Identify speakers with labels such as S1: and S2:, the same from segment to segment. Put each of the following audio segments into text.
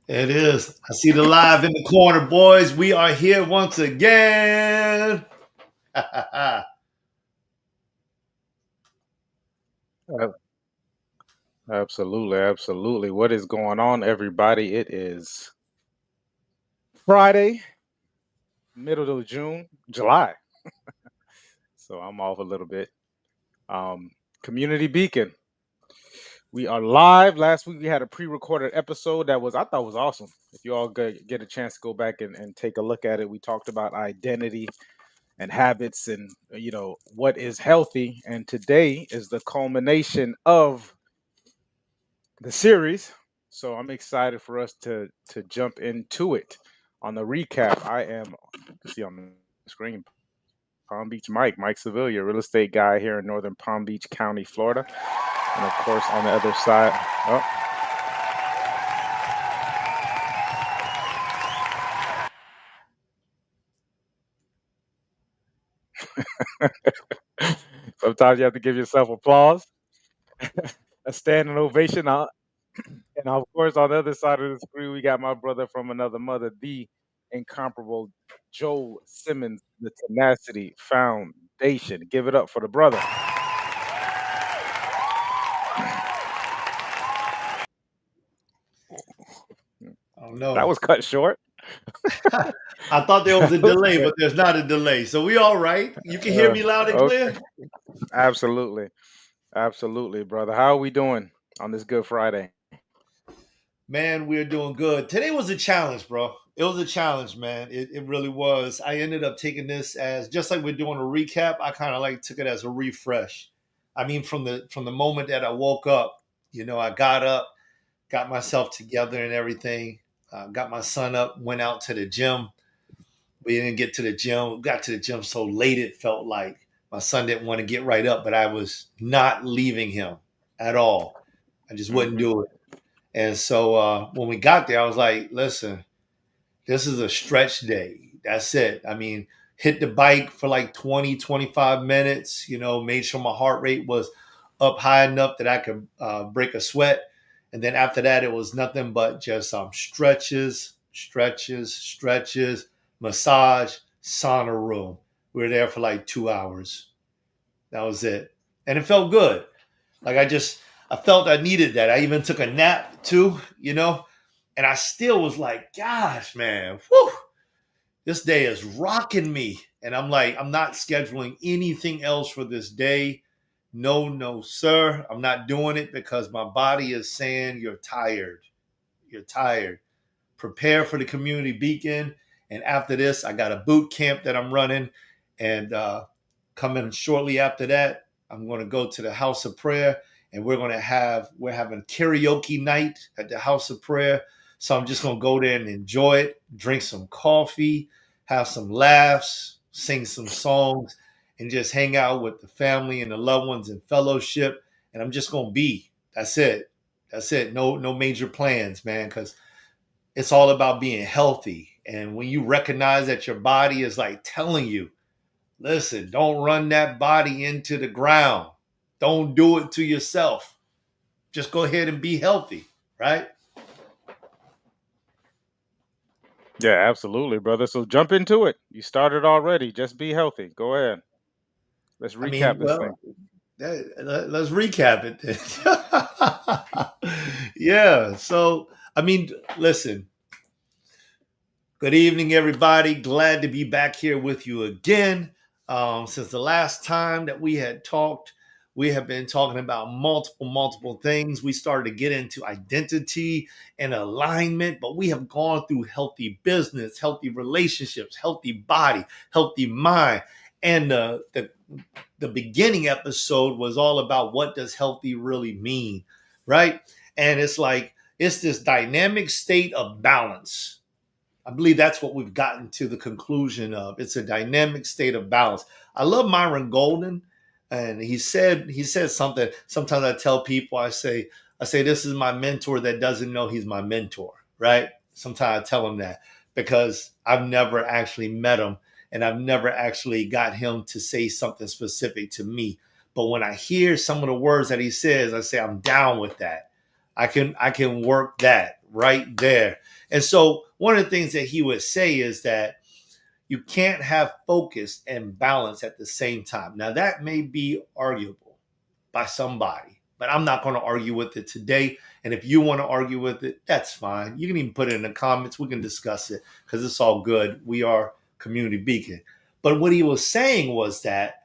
S1: It is. I see the live in the corner, boys. We are here once again.
S2: Uh, Absolutely, absolutely. What is going on, everybody? It is Friday, middle of June, July. So I'm off a little bit. Um, Community Beacon. We are live. Last week we had a pre-recorded episode that I thought was awesome. If you all get a chance to go back and take a look at it, we talked about identity and habits and what is healthy. And today is the culmination of the series. So I'm excited for us to jump into it. On the recap, I am you can see on the screen Palm Beach Mike Sevilla, real estate guy here in northern Palm Beach County, Florida. And of course on the other side, oh, sometimes you have to give yourself applause, a standing ovation. And of course, on the other side of the screen, we got my brother from another mother, the incomparable Joel Simmons, the Tenacity Foundation. Give it up for the brother.
S1: Oh
S2: That
S1: no.
S2: was cut short.
S1: I thought there was a
S2: That was
S1: delay,
S2: cut.
S1: but there's not a delay. So we all right. You can hear
S2: Uh,
S1: me loud and
S2: okay,
S1: clear?
S2: absolutely, absolutely, brother. How are we doing on this Good Friday?
S1: Man, we're doing good. Today was a challenge, bro. It was a challenge, man. It really was. I ended up taking this as just like we're doing a recap. I kind of like took it as a refresh. I mean, from the moment that I woke up, I got up, got myself together and everything. Got my son up, went out to the gym. We didn't get to the gym. We got to the gym so late it felt like my son didn't want to get right up, but I was not leaving him at all. I just wouldn't
S2: Hmm.
S1: do it. And so when we got there, I was like, listen, this is a stretch day. That's it. I mean, hit the bike for like 20, 25 minutes, made sure my heart rate was up high enough that I could break a sweat. And then after that, it was nothing but just stretches, stretches, stretches, massage, sauna room. We were there for like 2 hours. That was it. And it felt good. Like I felt I needed that. I even took a nap too, and I still was like, gosh, man, whew, this day is rocking me. And I'm like, I'm not scheduling anything else for this day. No, no, sir. I'm not doing it because my body is saying you're tired. You're tired. Prepare for the community beacon. And after this, I got a boot camp that I'm running. And coming shortly after that, I'm going to go to the house of prayer and we're having karaoke night at the house of prayer. So I'm just going to go there and enjoy it, drink some coffee, have some laughs, sing some songs, and just hang out with the family and the loved ones and fellowship. And I'm just going to be. That's it. That's it. No major plans, man, because it's all about being healthy. And when you recognize that your body is like telling you, listen, don't run that body into the ground. Don't do it to yourself. Just go ahead and be healthy, right?
S2: Yeah, absolutely, brother. So jump into it. You started already. Just be healthy. Go ahead. Let's
S1: I mean,
S2: recap this thing.
S1: well, let's recap it then. Yeah. So, I mean, listen, good evening, everybody. Glad to be back here with you again. Since the last time that we had talked, we have been talking about multiple things. We started to get into identity and alignment, but we have gone through healthy business, healthy relationships, healthy body, healthy mind. And the beginning episode was all about what does healthy really mean, right? And it's like, it's this dynamic state of balance. I believe that's what we've gotten to the conclusion of. It's a dynamic state of balance. I love Myron Golden, and he said something. Sometimes I tell people, I say this is my mentor that doesn't know he's my mentor, right? Sometimes I tell him that because I've never actually met him and I've never actually got him to say something specific to me. But when I hear some of the words that he says, I say I'm down with that. I can work that, right there. And so one of the things that he would say is that you can't have focus and balance at the same time. Now, that may be arguable by somebody, but I'm not going to argue with it today. And if you want to argue with it, that's fine. You can even put it in the comments. We can discuss it because it's all good. We are community beacon. But what he was saying was that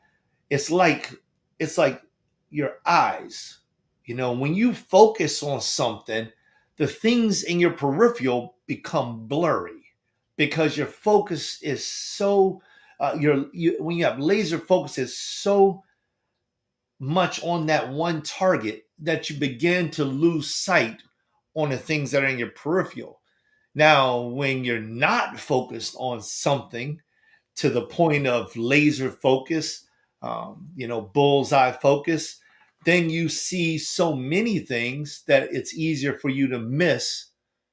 S1: it's like it's like your eyes. You know, when you focus on something, the things in your peripheral become blurry because your focus is so when you have laser focus is so much on that one target that you begin to lose sight on the things that are in your peripheral. Now, when you're not focused on something, to the point of laser focus, bullseye focus, then you see so many things that it's easier for you to miss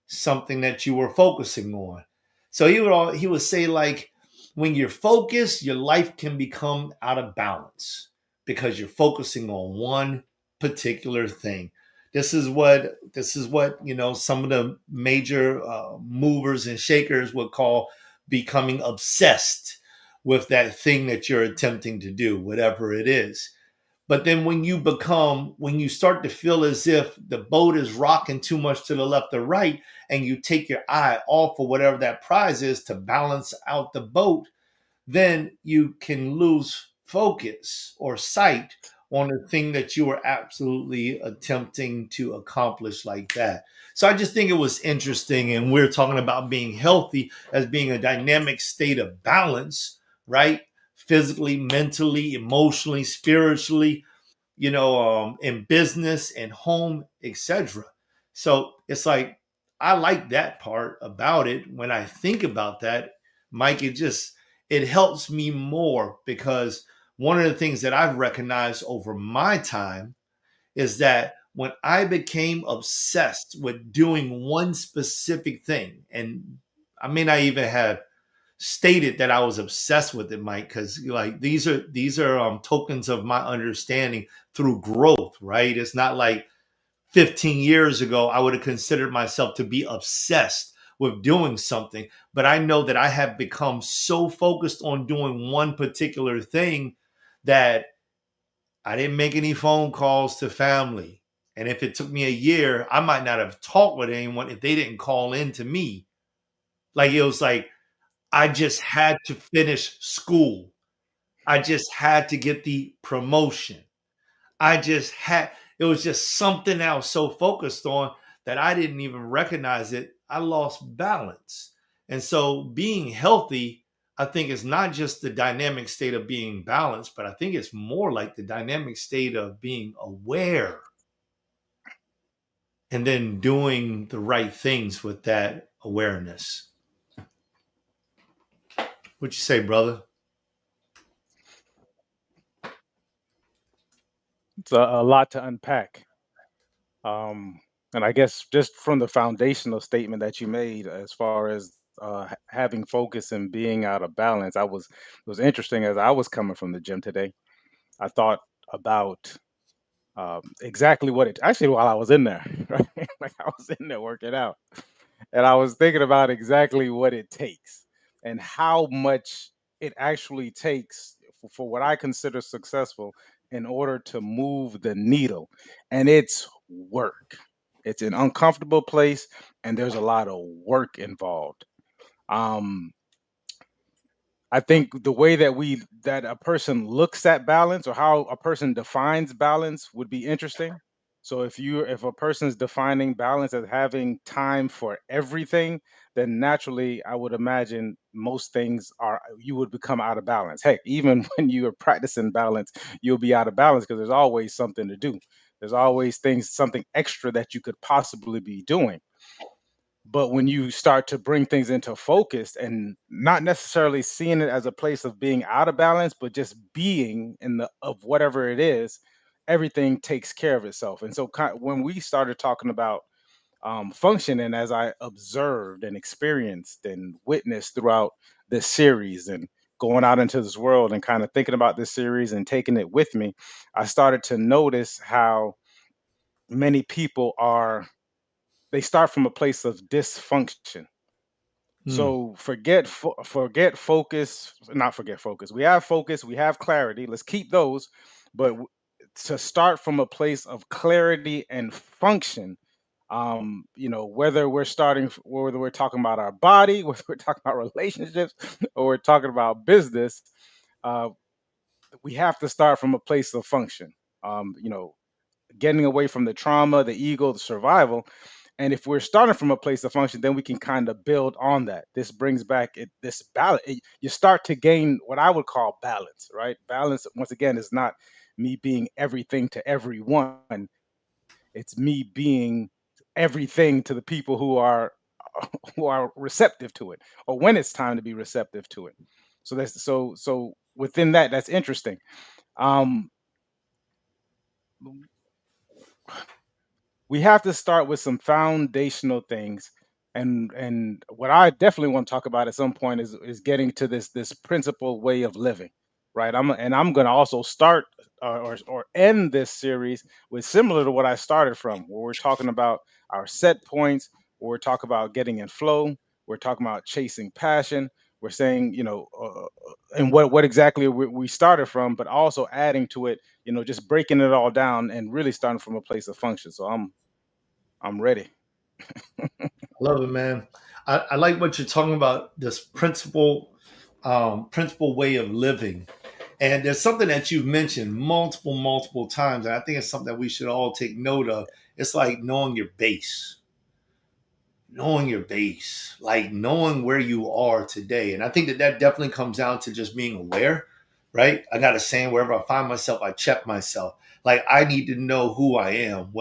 S1: something that you were focusing on. So he would say like, when you're focused, your life can become out of balance because you're focusing on one particular thing. This is what some of the major movers and shakers would call becoming obsessed with that thing that you're attempting to do, whatever it is. But then when you start to feel as if the boat is rocking too much to the left or right, and you take your eye off of whatever that prize is to balance out the boat, then you can lose focus or sight on the thing that you were absolutely attempting to accomplish like that. So I just think it was interesting. And we're talking about being healthy as being a dynamic state of balance, right? Physically, mentally, emotionally, spiritually, in business and home, etc. So it's like I like that part about it. When I think about that, Mike, it helps me more because one of the things that I've recognized over my time is that when I became obsessed with doing one specific thing, and I may not even have stated that I was obsessed with it, Mike, because like these are tokens of my understanding through growth, right? It's not like 15 years ago I would have considered myself to be obsessed with doing something, but I know that I have become so focused on doing one particular thing that I didn't make any phone calls to family. And if it took me a year, I might not have talked with anyone if they didn't call in to me. Like it was like I just had to finish school. I just had to get the promotion. It was just something I was so focused on that I didn't even recognize it. I lost balance. And so being healthy, I think, is not just the dynamic state of being balanced, but I think it's more like the dynamic state of being aware and then doing the right things with that awareness. What you say, brother?
S2: It's a lot to unpack. Um, and I guess just from the foundational statement that you made, as far as having focus and being out of balance, it was interesting as I was coming from the gym today. I thought about exactly what it actually while I was in there, right? Like I was in there working out, and I was thinking about exactly what it takes and how much it actually takes for what I consider successful in order to move the needle. And it's work. It's an uncomfortable place, and there's a lot of work involved. Um, I think the way that a person looks at balance or how a person defines balance would be interesting. So if a person is defining balance as having time for everything, then naturally I would imagine most things are you would become out of balance. Heck, even when you are practicing balance, you'll be out of balance because there's always something to do. There's always something extra that you could possibly be doing. But when you start to bring things into focus and not necessarily seeing it as a place of being out of balance, but just being in the of whatever it is, everything takes care of itself. And so when we started talking about functioning, as I observed and experienced and witnessed throughout this series and going out into this world and kind of thinking about this series and taking it with me, I started to notice how many people are they start from a place of dysfunction.
S1: Mm.
S2: So forget focus, not forget focus. We have focus, we have clarity. Let's keep those, but to start from a place of clarity and function, whether we're talking about our body, whether we're talking about relationships, or we're talking about business, uh, we have to start from a place of function. Getting away from the trauma, the ego, the survival. And if we're starting from a place of function, then we can kind of build on that. This brings back this balance. You start to gain what I would call balance, right? Balance, once again, is not me being everything to everyone. It's me being everything to the people who are who are receptive to it, or when it's time to be receptive to it. So within that, that's interesting. Um, we have to start with some foundational things, and what I definitely want to talk about at some point is getting to this principled way of living, right? I'm going to also start or end this series with similar to what I started from, where we're talking about our set points, where we're talking about getting in flow, we're talking about chasing passion, we're saying, and what exactly we started from, but also adding to it, just breaking it all down and really starting from a place of function. So I'm ready.
S1: I love it, man. I like what you're talking about. This principle way of living, and there's something that you've mentioned multiple times, and I think it's something that we should all take note of. It's like knowing your base, like knowing where you are today. And I think that that definitely comes down to just being aware, right? I got a saying, wherever I find myself, I check myself. Like I need to know who I am,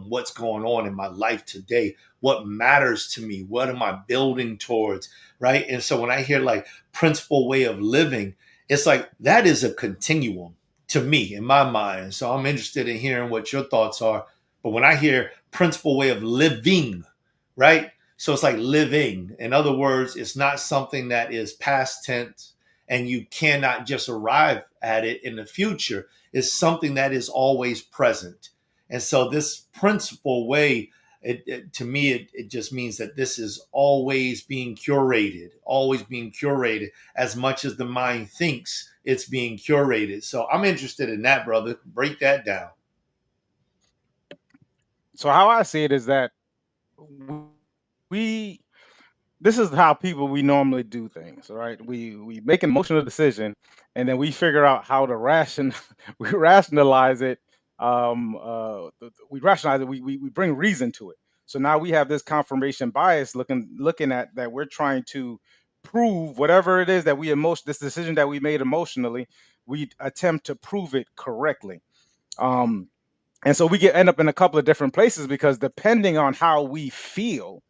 S1: what's going on in my life today, what matters to me, what am I building towards, right? And so when I hear like principal way of living, it's like that is a continuum to me in my mind. So I'm interested in hearing what your thoughts are. But when I hear principal way of living, right? So it's like living. In other words, it's not something that is past tense and you cannot just arrive at it in the future. It's something that is always present. And so this principle way, to me, it just means that this is always being curated as much as the mind thinks it's being curated. So I'm interested in that, brother. Break that down.
S2: So how I see it is that we this is how people we normally do things, right? We make an emotional decision, and then we figure out how to we rationalize it. We rationalize it. We bring reason to it. So now we have this confirmation bias looking at that we're trying to prove whatever it is that this decision that we made emotionally. We attempt to prove it correctly. Um, and so we get end up in a couple of different places because depending on how we feel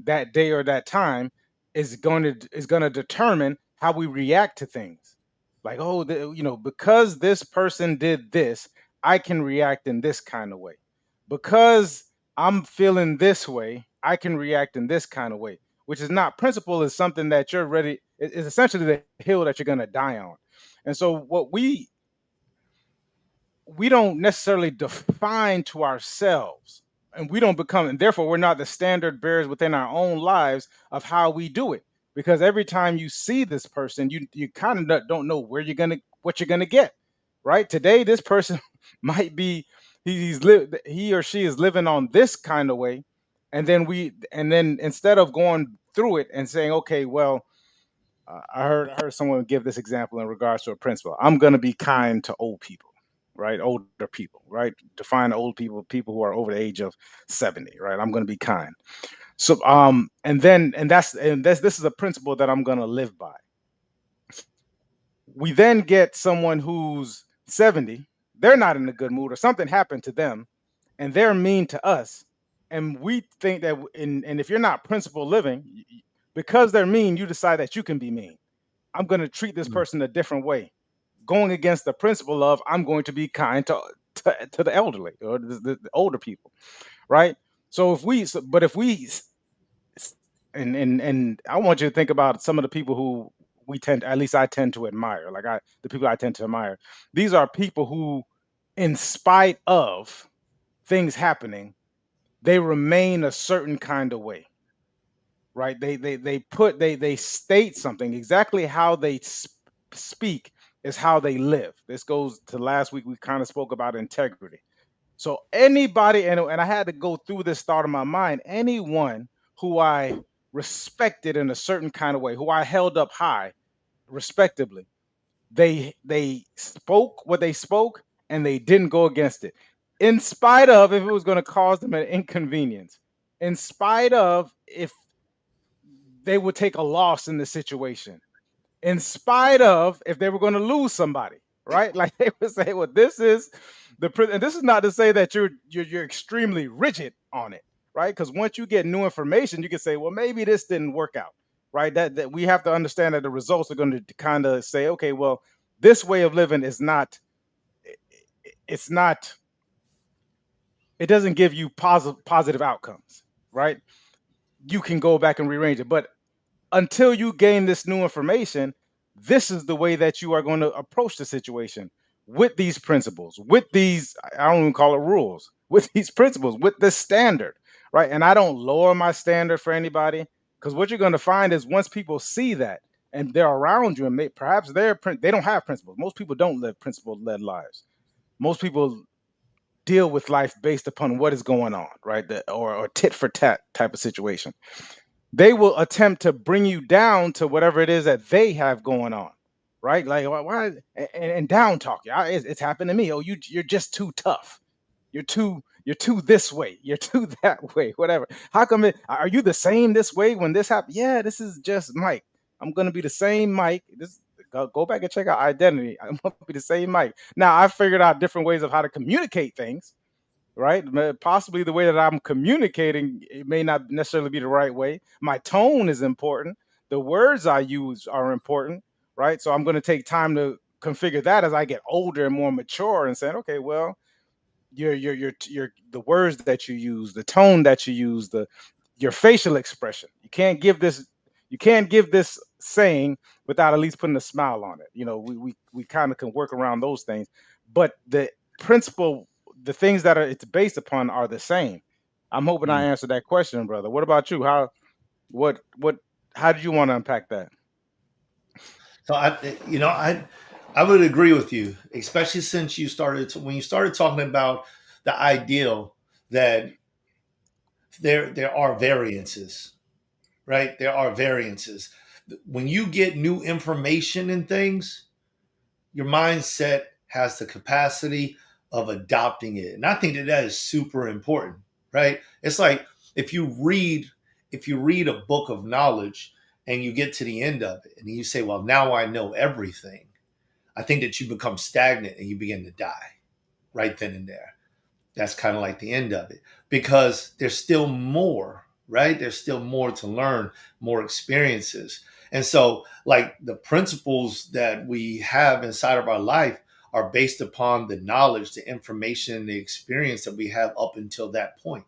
S2: that day or that time is going to determine how we react to things. Like, oh, because this person did this, I can react in this kind of way. Because I'm feeling this way, I can react in this kind of way. Which is not principle, is something that you're ready. Is essentially the hill that you're going to die on. And so what we don't necessarily define to ourselves, and we don't become, and therefore we're not the standard bearers within our own lives of how we do it, because every time you see this person, you kind of don't know what you're gonna get. Right, today this person might be, he or she is living on this kind of way, and then instead of going through it and saying, okay, well, I heard someone give this example in regards to a principle. I'm going to be kind to old people, right? Older people, right? Define old people, people who are over the age of 70, right? I'm going to be kind. So, this is a principle that I'm going to live by. We then get someone who's 70, they're not in a good mood, or something happened to them, and they're mean to us. And we think that, and if you're not principle living, because they're mean, you decide that you can be mean. I'm going to treat this
S1: Mm.
S2: person a different way, going against the principle of I'm going to be kind to the elderly or the older people, right? So if we, and I want you to think about some of the people who at least I tend to admire, the people I tend to admire. These are people who, in spite of things happening, they remain a certain kind of way, right? They state something exactly how they speak is how they live. This goes to last week we kind of spoke about integrity. So anybody, and I had to go through this thought in my mind, anyone who I respected in a certain kind of way, who I held up high, respectably, they spoke what they spoke and they didn't go against it, in spite of if it was going to cause them an inconvenience, in spite of if they would take a loss in the situation, in spite of if they were going to lose somebody, right? Like they would say, "Well, this is and this is not to say that you're extremely rigid on it, right? Because once you get new information, you can say, well, maybe this didn't work out, right? That we have to understand that the results are going to kind of say, okay, well, this way of living is not, it's not, it doesn't give you positive outcomes, right? You can go back and rearrange it, but until you gain this new information, this is the way that you are going to approach the situation with these principles, with these, I don't even call it rules, with these principles, with this standard, right? And I don't lower my standard for anybody, because what you're going to find is once people see that and they're around you and perhaps they don't have principles. Most people don't live principle led lives. Most people deal with life based upon what is going on, right? Or tit for tat type of situation. They will attempt to bring you down to whatever it is that they have going on, right? Like why and down talk. Yeah, it's happened to me. Oh, you're just too tough. You're too this way. You're too that way. Whatever. How come are you the same this way when this happened? Yeah, this is just Mike. I'm gonna be the same Mike. This go back and check out identity. I'm gonna be the same Mike. Now I figured out different ways of how to communicate things, right? Possibly the way that I'm communicating, it may not necessarily be the right way. My tone is important. The words I use are important, right? So I'm going to take time to configure that as I get older and more mature and saying, okay, well, the words that you use, the tone that you use, your facial expression. You can't give this saying without at least putting a smile on it. We kind of can work around those things, but the principle, the things that it's based upon are the same. I'm hoping I
S1: Mm.
S2: answered that question, brother. What about you? What how did you want to unpack that?
S1: So I would agree with you, especially since when you started talking about the ideal that there are variances, right? There are variances. When you get new information and things, your mindset has the capacity of adopting it, and I think that is super important, right? It's like if you read if you read a book of knowledge and you get to the end of it and you say, well, now I know everything. I think that you become stagnant and you begin to die right then and there. That's kind of like the end of it, because there's still more, right? There's still more to learn, more experiences. And so, like, the principles that we have inside of our life are based upon the knowledge, the information, the experience that we have up until that point,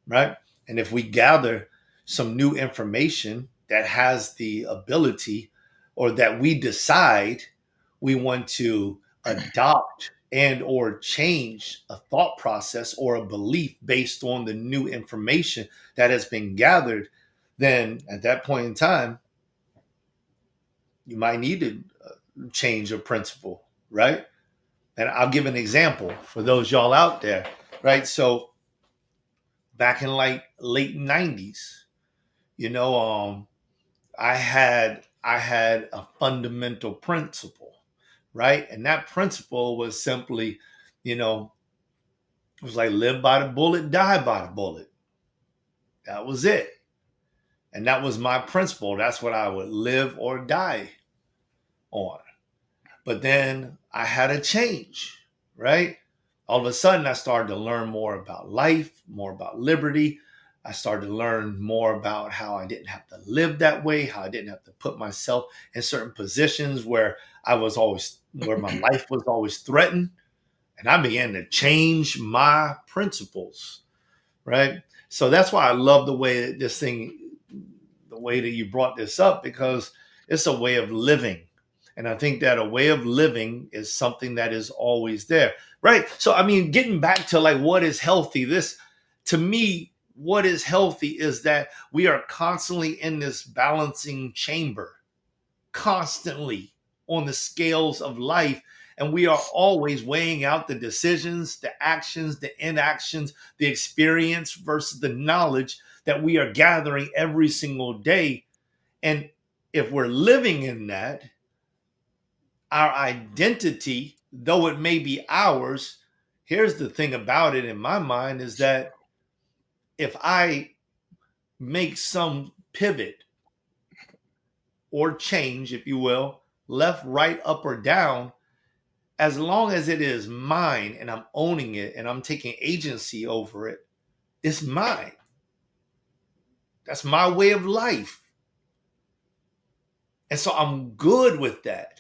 S1: right? And if we gather some new information that has the ability, or that we decide we want to adopt and or change a thought process or a belief based on the new information that has been gathered, then at that point in time you might need to change a principle, right? And I'll give an example for those y'all out there, right? So back in like late 90s, you know, I had a fundamental principle, right? And that principle was simply, you know, it was like live by the bullet, die by the bullet. That was it. And that was my principle. That's what I would live or die on. But then I had a change, right? All of a sudden, I started to learn more about life, more about liberty. I started to learn more about how I didn't have to live that way, how I didn't have to put myself in certain positions where where my life was always threatened. And I began to change my principles, right? So that's why I love the way that you brought this up, because it's a way of living. And I think that a way of living is something that is always there, right? So, I mean, getting back to like what is healthy, this to me, what is healthy is that we are constantly in this balancing chamber, constantly on the scales of life. And we are always weighing out the decisions, the actions, the inactions, the experience versus the knowledge that we are gathering every single day. And if we're living in that, our identity, though it may be ours, here's the thing about it in my mind is that if I make some pivot or change, if you will, left, right, up, or down, as long as it is mine and I'm owning it and I'm taking agency over it, it's mine. That's my way of life. And so I'm good with that.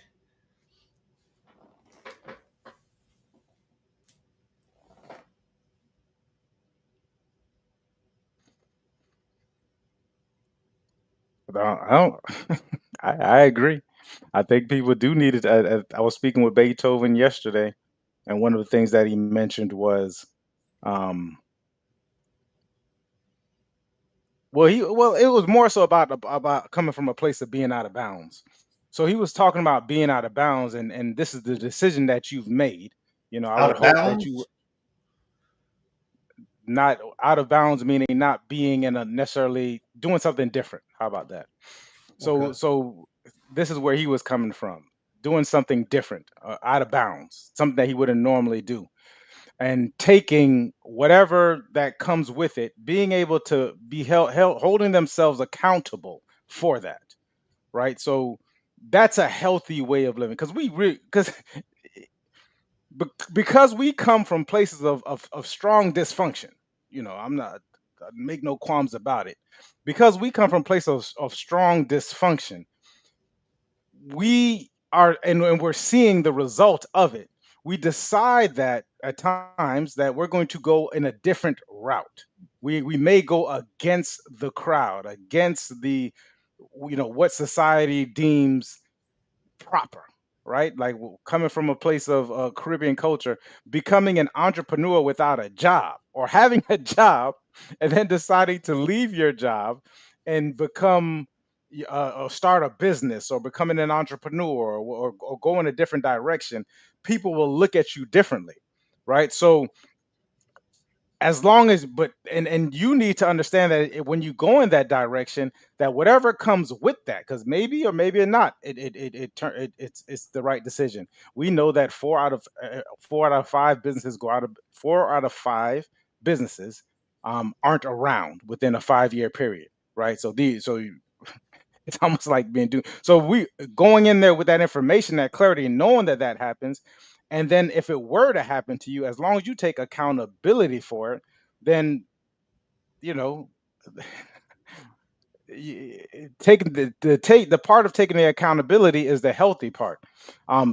S2: I don't. I agree. I think people do need it. I was speaking with Beethoven yesterday, and one of the things that he mentioned was, um, well, it was more so about coming from a place of being out of bounds. So he was talking about being out of bounds, and this is the decision that you've made. I
S1: Out
S2: would
S1: of
S2: hope that you
S1: bounds?
S2: not out of bounds, meaning not being in a necessarily doing something different. How about that?
S1: Okay.
S2: So this is where he was coming from, doing something different, out of bounds, something that he wouldn't normally do, and taking whatever that comes with it, being able to be held holding themselves accountable for that, right? So that's a healthy way of living because because we come from places of strong dysfunction. I'm not I make no qualms about it. Because we come from places of strong dysfunction, we are and we're seeing the result of it. We decide that at times that we're going to go in a different route. We may go against the crowd, against the what society deems proper, right? Like coming from a place of Caribbean culture, becoming an entrepreneur without a job or having a job and then deciding to leave your job and become or start a business or becoming an entrepreneur or go in a different direction, people will look at you differently, right? So as long as and you need to understand that when you go in that direction, that whatever comes with that, because maybe or maybe not it's the right decision. We know that 4 out of 5 businesses go out of 4 out of 5 businesses aren't around within a 5-year period, right? It's almost like being doomed. So we going in there with that information, that clarity, and knowing that that happens, and then if it were to happen to you, as long as you take accountability for it, then you know taking the part of taking the accountability is the healthy part.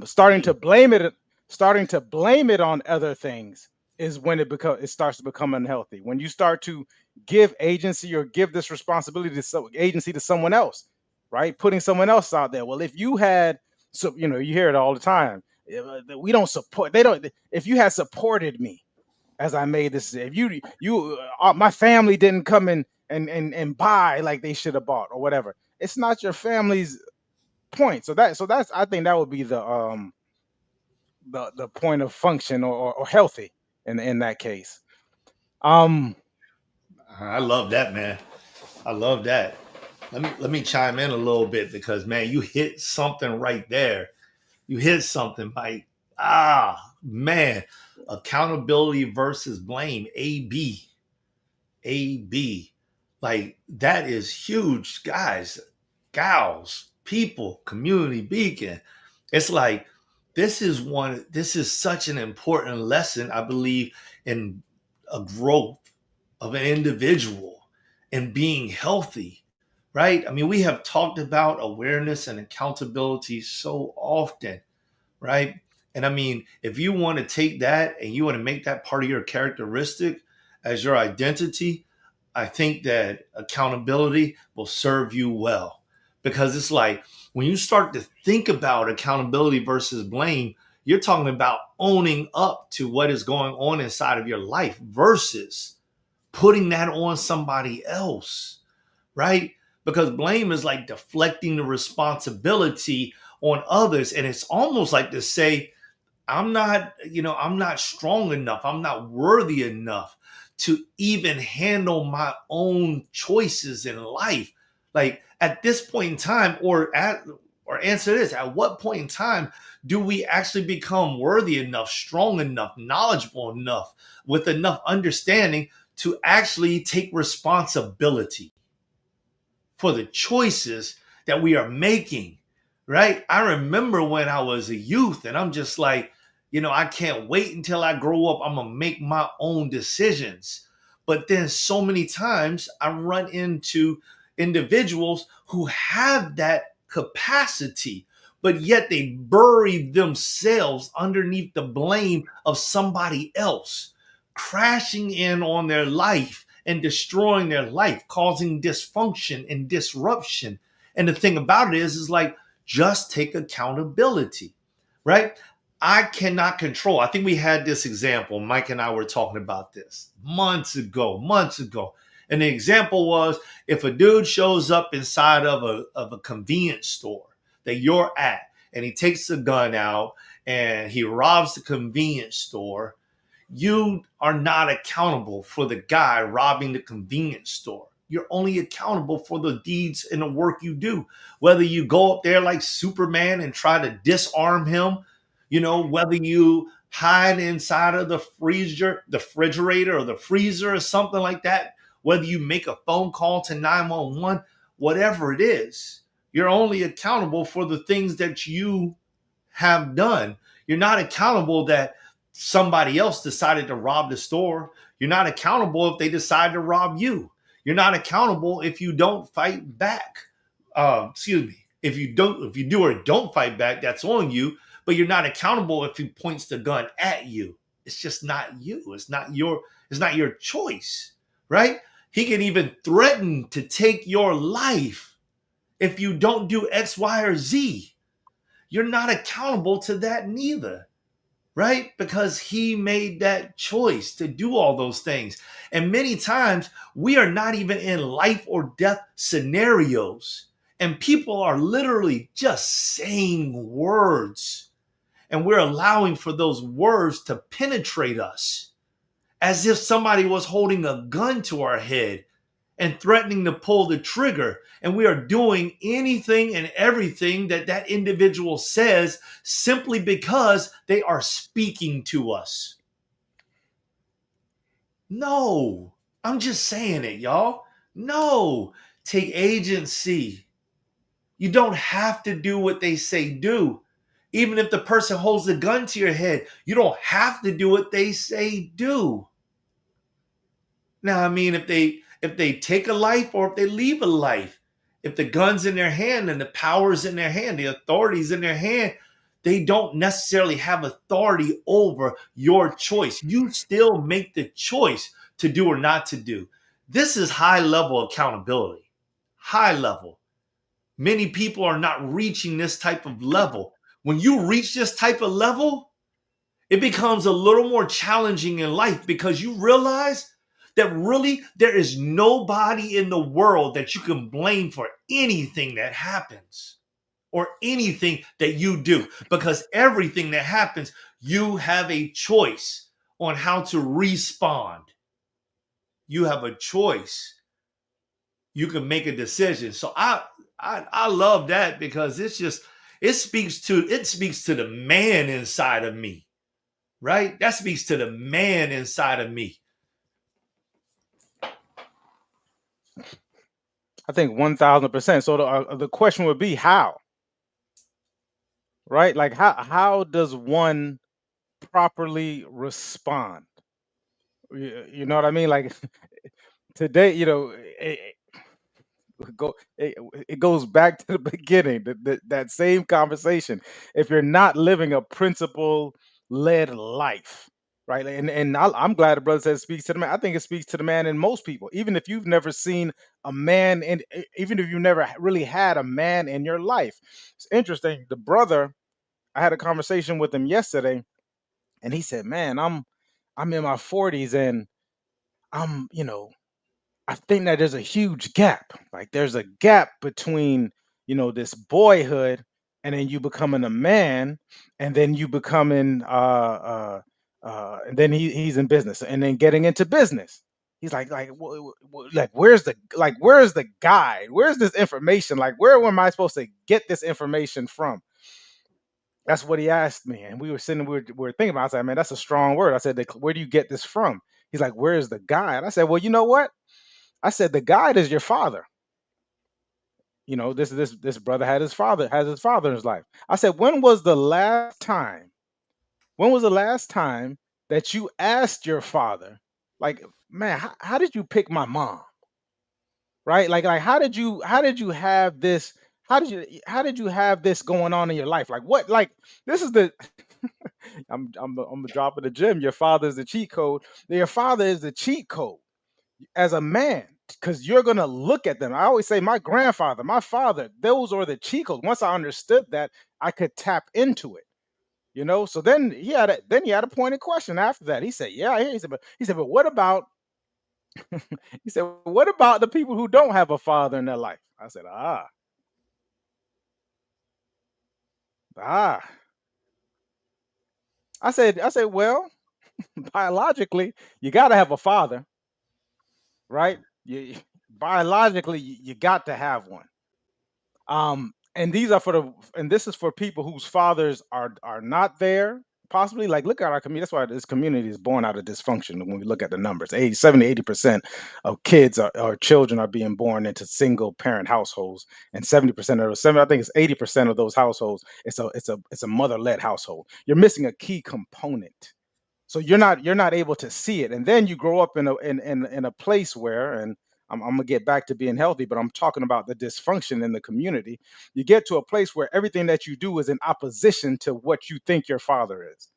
S2: Starting to blame it on other things is when it starts to become unhealthy. When you start to give agency or give this responsibility to agency to someone else, right? Putting someone else out there. Well, if you had, so you hear it all the time. We don't support. They don't. If you had supported me as I made this. If my family didn't come in and buy like they should have bought or whatever. It's not your family's point. So that's I think that would be the point of function or healthy in that case. Um,
S1: I love that, man. I love that. Let me chime in a little bit because man, you hit something right there. You hit something, Mike. Ah, man. Accountability versus blame. AB. AB. Like that is huge, guys, gals, people, community beacon. It's like this is such an important lesson, I believe, in a growth of an individual and being healthy, right? I mean, we have talked about awareness and accountability so often, right? And I mean, if you want to take that and you want to make that part of your characteristic as your identity, I think that accountability will serve you well. Because it's like when you start to think about accountability versus blame, you're talking about owning up to what is going on inside of your life versus putting that on somebody else, right? Because blame is like deflecting the responsibility on others. And it's almost like to say, I'm not strong enough. I'm not worthy enough to even handle my own choices in life. Like at this point in time, or answer this, at what point in time do we actually become worthy enough, strong enough, knowledgeable enough, with enough understanding to actually take responsibility for the choices that we are making, right? I remember when I was a youth and I'm just like, I can't wait until I grow up. I'm going to make my own decisions. But then so many times I run into individuals who have that capacity, but yet they bury themselves underneath the blame of somebody else, crashing in on their life and destroying their life, causing dysfunction and disruption. And the thing about it is like, just take accountability, right? I cannot control. I think we had this example. Mike and I were talking about this months ago. And the example was, if a dude shows up inside of a convenience store that you're at, and he takes a gun out and he robs the convenience store, you are not accountable for the guy robbing the convenience store. You're only accountable for the deeds and the work you do. Whether you go up there like Superman and try to disarm him, whether you hide inside of the freezer, the refrigerator, or the freezer, or something like that, whether you make a phone call to 911, whatever it is, you're only accountable for the things that you have done. You're not accountable that somebody else decided to rob the store. You're not accountable if they decide to rob you. You're not accountable if you don't fight back. Excuse me. If you do or don't fight back, that's on you. But you're not accountable if he points the gun at you. It's just not you. It's not your choice, right? He can even threaten to take your life if you don't do X, Y, or Z. You're not accountable to that neither, right? Because he made that choice to do all those things. And many times we are not even in life or death scenarios. And people are literally just saying words. And we're allowing for those words to penetrate us as if somebody was holding a gun to our head and threatening to pull the trigger. And we are doing anything and everything that that individual says simply because they are speaking to us. No, I'm just saying it, y'all. No, take agency. You don't have to do what they say do. Even if the person holds a gun to your head, you don't have to do what they say do. Now, I mean, if they take a life or if they leave a life, if the gun's in their hand and the power's in their hand, the authority's in their hand, they don't necessarily have authority over your choice. You still make the choice to do or not to do. This is high level accountability. High level. Many people are not reaching this type of level. When you reach this type of level, it becomes a little more challenging in life because you realize that really there is nobody in the world that you can blame for anything that happens or anything that you do, because everything that happens, you have a choice on how to respond. You have a choice. You can make a decision. So I love that because it speaks to the man inside of me, right? That speaks to the man inside of me.
S2: I think 1000%. So the question would be how, right? Like how does one properly respond? You know what I mean? Like today, it goes back to the beginning, that same conversation. If you're not living a principle led life, right? And I'm glad the brother says it speaks to the man. I think it speaks to the man in most people, even if you've never seen a man, and even if you never really had a man in your life. It's interesting. The brother, I had a conversation with him yesterday, and he said, "Man, I'm in my 40s and I'm, I think that there's a huge gap. Like there's a gap between, this boyhood and then you becoming a man and then you becoming and then he's in business and then getting into business. He's like where's the guide? Where's this information? Like where am I supposed to get this information from? That's what he asked me. And we were sitting, we were thinking about it. I said, man, that's a strong word. I said, where do you get this from? He's like, where's the guide? I said, well, you know what? I said the guide is your father. This brother has his father in his life. I said, when was the last time that you asked your father, like, man, how did you pick my mom? Right? Like how did you have this? How did you have this going on in your life? Like what? Like this is the I'm dropping the gym. Your father is the cheat code. Your father is the cheat code as a man because you're gonna look at them. I always say my grandfather, my father, those are the cheat codes. Once I understood that, I could tap into it. So then he had a pointed question after that. He said, "Yeah, I hear." He said, but what about? He said, "What about the people who don't have a father in their life?" I said, ah. I said, well, biologically, you got to have a father, right? Biologically, you got to have one. And these are and this is for people whose fathers are not there. Possibly, like look at our community. That's why this community is born out of dysfunction. When we look at the numbers, 80% of kids or children are being born into single parent households, and 70% of those I think it's 80% of those households. It's a mother led household. You're missing a key component, so you're not able to see it, and then you grow up in a place where, and I'm gonna get back to being healthy, but I'm talking about the dysfunction in the community. You get to a place where everything that you do is in opposition to what you think your father is.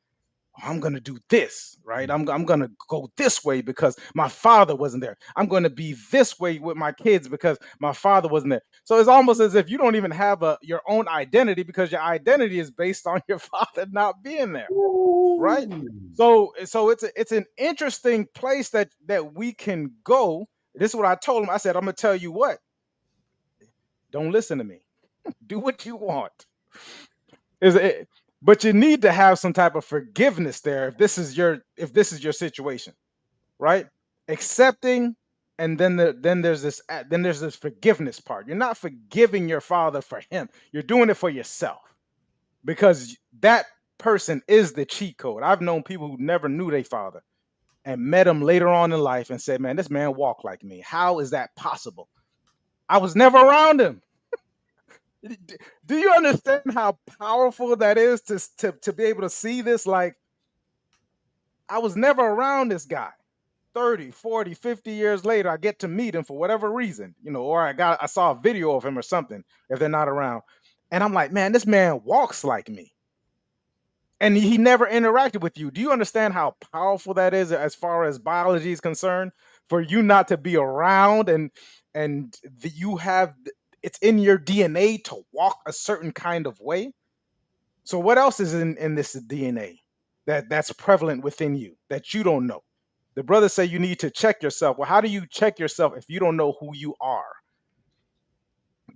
S2: I'm gonna do this, right? I'm gonna go this way because my father wasn't there. I'm gonna be this way with my kids because my father wasn't there. So it's almost as if you don't even have your own identity because your identity is based on your father not being there, right?
S1: Ooh.
S2: So it's an interesting place that we can go. This is what I told him. I said, I'm gonna tell you what, don't listen to me. Do what you want. Is it but you need to have some type of forgiveness there if this is your situation, right? Accepting, and then there's this forgiveness part. You're not forgiving your father for him. You're doing it for yourself because that person is the cheat code. I've known people who never knew their father and met him later on in life and said, "Man, this man walked like me. How is that possible? I was never around him." Do you understand how powerful that is to be able to see this? Like, I was never around this guy. 30, 40, 50 years later, I get to meet him for whatever reason, or I saw a video of him or something if they're not around. And I'm like, man, this man walks like me. And he never interacted with you. Do you understand how powerful that is as far as biology is concerned? For you not to be around and you have it's in your DNA to walk a certain kind of way. So what else is in this DNA that's prevalent within you that you don't know? The brothers say you need to check yourself. Well, how do you check yourself if you don't know who you are?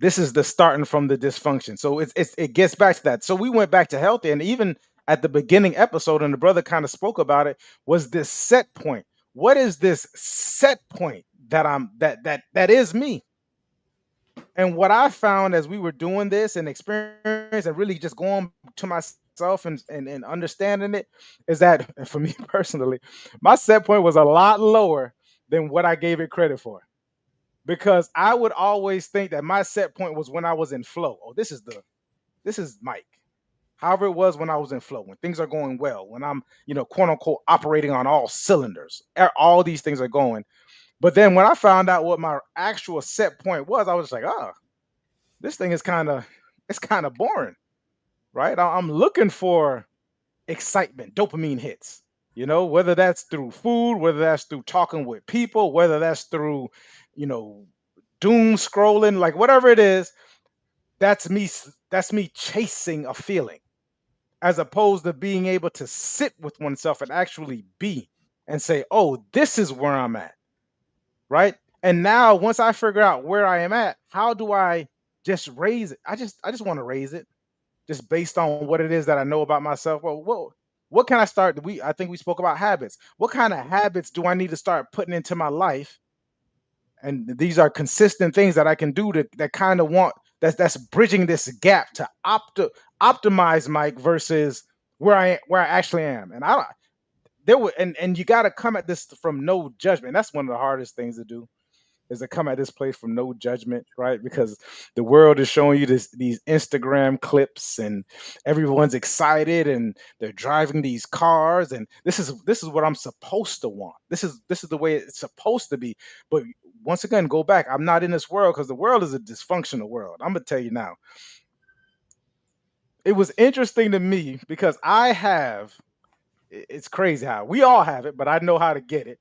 S2: This is the starting from the dysfunction. So it gets back to that. So we went back to healthy, and even at the beginning episode, and the brother kind of spoke about it, was this set point. What is this set point that that is me? And what I found as we were doing this and experience and really just going to myself and understanding it is that for me personally, my set point was a lot lower than what I gave it credit for. Because I would always think that my set point was when I was in flow. Oh, this is Mike. However, it was when I was in flow, when things are going well, when I'm, quote unquote, operating on all cylinders. All these things are going. But then when I found out what my actual set point was, I was just like, oh, this thing is it's kind of boring, right? I'm looking for excitement, dopamine hits. Whether that's through food, whether that's through talking with people, whether that's through, you know, doom scrolling, like whatever it is, that's me chasing a feeling as opposed to being able to sit with oneself and actually be and say, "Oh, this is where I'm at." right? And now once I figure out where I am at, how do I just raise it? I just want to raise it just based on what it is that I know about myself. Well, what can I start? I think we spoke about habits. What kind of habits do I need to start putting into my life? And these are consistent things that I can do to that kind of want that's bridging this gap to optimize Mike versus where I actually am. And I don't there would and you got to come at this from no judgment. That's one of the hardest things to do is to come at this place from no judgment, right? Because the world is showing you these Instagram clips and everyone's excited and they're driving these cars and this is what I'm supposed to want. This is the way it's supposed to be. But once again, go back. I'm not in this world because the world is a dysfunctional world. I'm gonna tell you now. It was interesting to me because it's crazy how we all have it, but I know how to get it.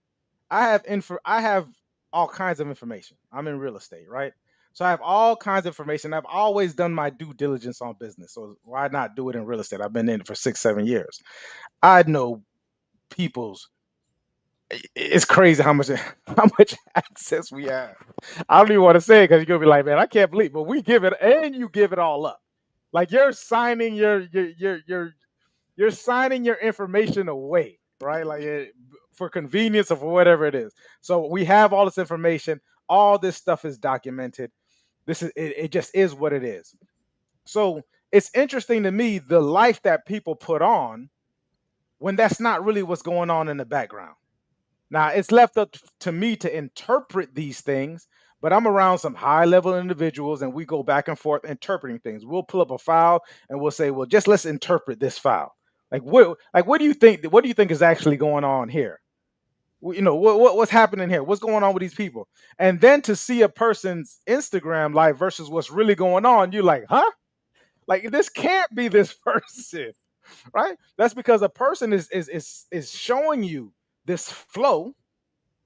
S2: I have all kinds of information. I'm in real estate, right? So I have all kinds of information. I've always done my due diligence on business. So why not do it in real estate? I've been in it for 6, 7 years. I know people's it's crazy how much how much access we have. I don't even want to say it because you're gonna be like, man, I can't believe, but we give it and you give it all up. Like you're signing your information away, right? Like for convenience or for whatever it is. So we have all this information. All this stuff is documented. It just is what it is. So it's interesting to me the life that people put on when that's not really what's going on in the background. Now it's left up to me to interpret these things, but I'm around some high level individuals and we go back and forth interpreting things. We'll pull up a file and we'll say, well, just let's interpret this file. What do you think? What do you think is actually going on here? What's happening here? What's going on with these people? And then to see a person's Instagram live versus what's really going on, you're like, huh? Like this can't be this person, right? That's because a person is showing you this flow.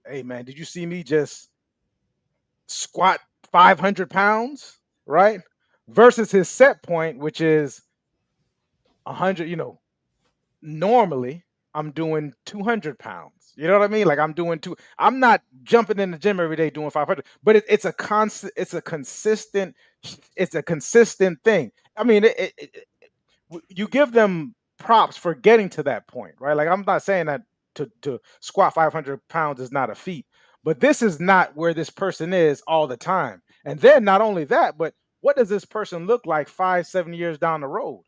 S2: Hey man, did you see me just squat 500 pounds, right? Versus his set point, which is 100. Normally I'm doing 200 pounds. You know what I mean? Like I'm not jumping in the gym every day doing 500, but it's a consistent thing. I mean, you give them props for getting to that point, right? Like I'm not saying that to squat 500 pounds is not a feat, but this is not where this person is all the time. And then not only that, but what does this person look like 5, 7 years down the road?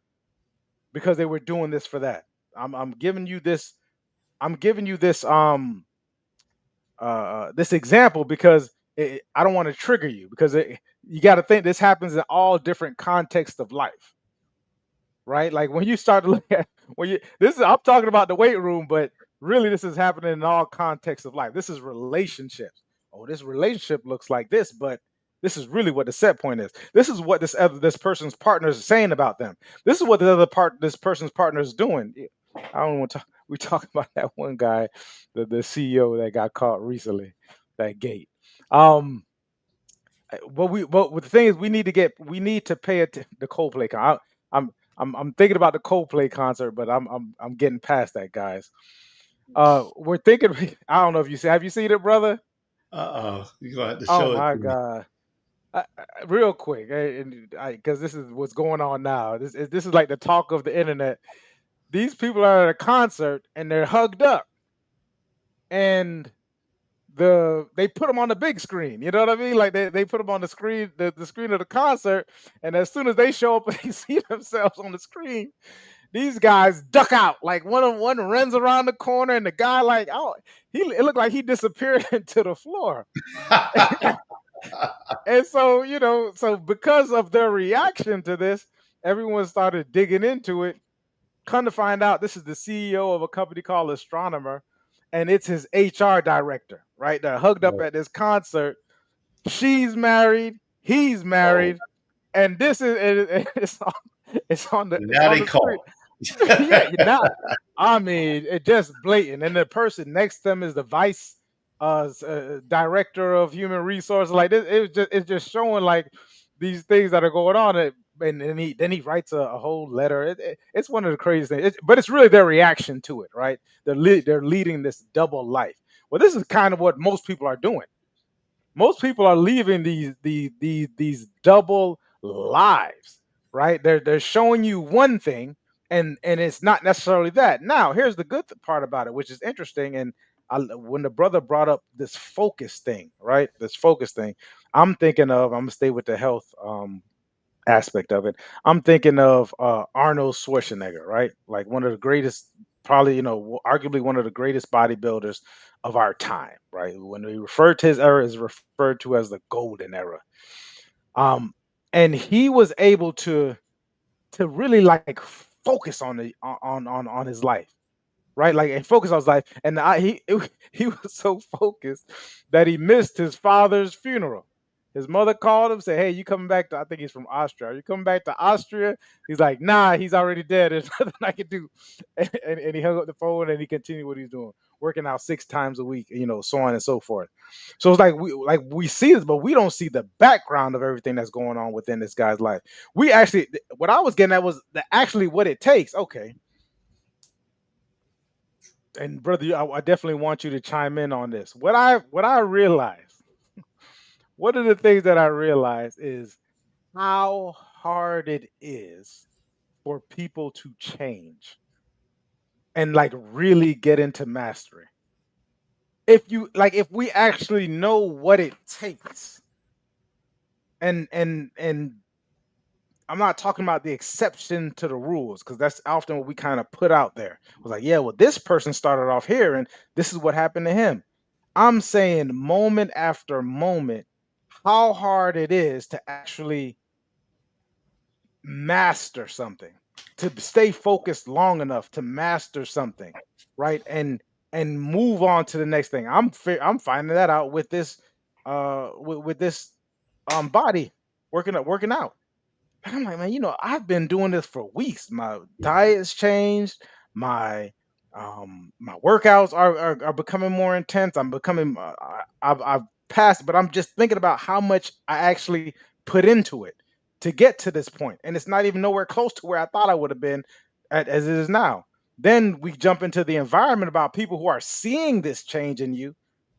S2: Because they were doing this for that. I'm giving you this. I'm giving you this example because I don't want to trigger you because you got to think this happens in all different contexts of life, right? Like when you start to look at I'm talking about the weight room, but really this is happening in all contexts of life. This is relationships. Oh, this relationship looks like this, but this is really what the set point is. This is what this person's partner is saying about them. This is what this person's partner is doing. I don't want to. We talk about that one guy, the CEO that got caught recently, that gate. Um, but the thing is, we need to pay it the Coldplay I'm thinking about the Coldplay concert, but I'm getting past that, guys. We're thinking. I don't know if have you seen it, brother?
S1: You're gonna have to
S2: Oh
S1: show it
S2: my
S1: to me.
S2: God. Real quick, because this is what's going on now. This is like the talk of the internet. These people are at a concert and they're hugged up, and they put them on the big screen. You know what I mean? Like they put them on the screen, the screen of the concert, and as soon as they show up and they see themselves on the screen, these guys duck out. Like one runs around the corner, and the guy like, oh, it looked like he disappeared into the floor. And so, so because of their reaction to this, everyone started digging into it. Come to find out, this is the CEO of a company called Astronomer, and it's his HR director, right? They're hugged up
S1: Oh,
S2: at this concert. She's married, he's
S1: oh,
S2: married, and this is it's
S1: now
S2: on
S1: they
S2: the screen.
S1: call.
S2: Yeah, you're not. I mean, it just blatant. And the person next to them is the vice director of human resources. Like it's just showing like these things that are going on. And then he writes a whole letter. It's one of the craziest things. But it's really their reaction to it, right? They're leading this double life. Well, this is kind of what most people are doing. Most people are leaving these double lives, right? They're showing you one thing, and it's not necessarily that. Now, here's the good part about it, which is interesting. And when the brother brought up this focus thing, right? This focus thing, I'm thinking of. I'm gonna stay with the health aspect of it. I'm thinking of Arnold Schwarzenegger, right? Like one of the greatest, probably arguably one of the greatest bodybuilders of our time, right? When we refer to his era, is referred to as the golden era. Um, and he was able to really like focus on the on his life, right? Like and focus on his life. And he was so focused that he missed his father's funeral. His mother called him, said, "Hey, you coming back to?" I think he's from Austria. Are you coming back to Austria? He's like, "Nah, he's already dead. There's nothing I can do." And he hung up the phone and he continued what he's doing, working out 6 times a week, so on and so forth. So it's like we see this, but we don't see the background of everything that's going on within this guy's life. We actually, what I was getting at was actually what it takes. Okay, and brother, I definitely want you to chime in on this. What I realized, one of the things that I realized is how hard it is for people to change and like really get into mastery. If we actually know what it takes, and I'm not talking about the exception to the rules because that's often what we kind of put out there. It was like, yeah, well, this person started off here and this is what happened to him. I'm saying moment after moment, how hard it is to actually master something, to stay focused long enough to master something, right? And move on to the next thing. I'm finding that out with this with this body working out. And I'm like, man, I've been doing this for weeks. My diet's changed. My workouts are becoming more intense. I'm becoming I've passed, but I'm just thinking about how much I actually put into it to get to this point, and it's not even nowhere close to where I thought I would have been as it is now. Then we jump into the environment about people who are seeing this change in you.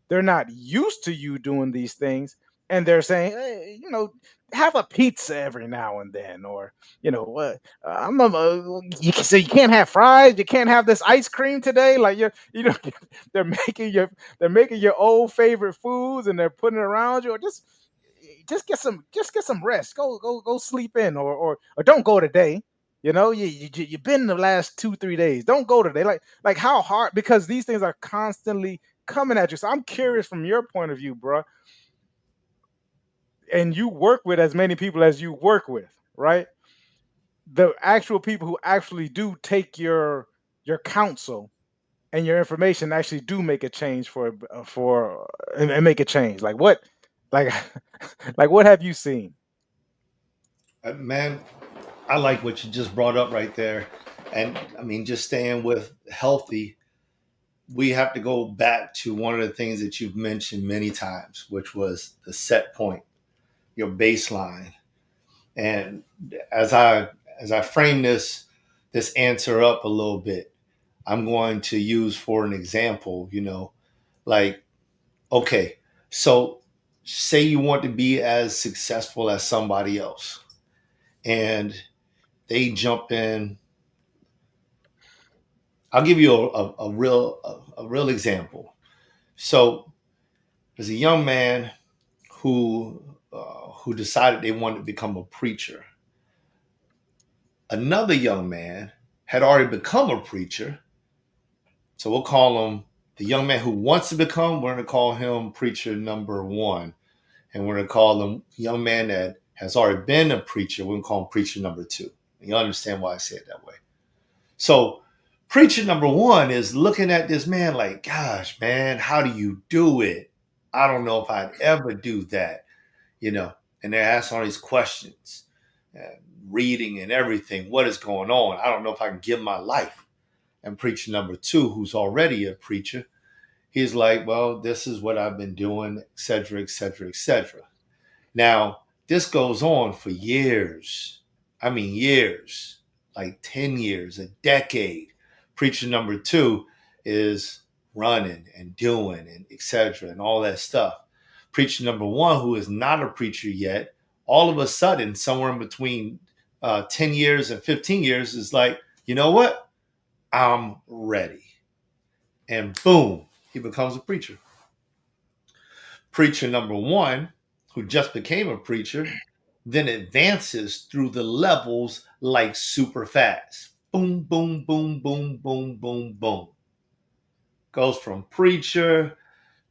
S2: They're not used to you doing these things, and they're saying, hey, have a pizza every now and then, or you can say you can't have fries, you can't have this ice cream today. Like they're making your old favorite foods and they're putting it around you, or just get some rest. Go sleep in, or don't go today. You've been the last 2 3 days. Don't go today. Like how hard, because these things are constantly coming at you. So I'm curious from your point of view, bro. And you work with as many people as you work with, right? The actual people who actually do take your counsel and your information actually do make a change for and make a change. Like what, like like what have you seen?
S1: Man, I like what you just brought up right there. And I mean, just staying with healthy, we have to go back to one of the things that you've mentioned many times, which was the set point, your baseline. And as I as I frame this answer up a little bit, I'm going to use for an example, like, okay, so say you want to be as successful as somebody else, and they jump in. I'll give you a real example. So there's a young man who decided they wanted to become a preacher. Another young man had already become a preacher, so we'll call him the young man who wants to become. We're going to call him preacher number one, and we're going to call him young man that has already been a preacher. We're going to call him preacher number two. And you understand why I say it that way. So preacher number one is looking at this man like, gosh, man, how do you do it? I don't know if I'd ever do that, you know. And they're asking all these questions, and reading and everything. What is going on? I don't know if I can give my life. And preacher number two, who's already a preacher, he's like, well, this is what I've been doing, et cetera, et cetera, et cetera. Now, this goes on for years. I mean, years, like 10 years, a decade. Preacher number two is running and doing and et cetera and all that stuff. Preacher number one, who is not a preacher yet, all of a sudden, somewhere in between 10 years and 15 years, is like, you know what? I'm ready. And boom, he becomes a preacher. Preacher number one, who just became a preacher, then advances through the levels like super fast. Boom, boom, boom, boom, boom, boom, boom. Goes from preacher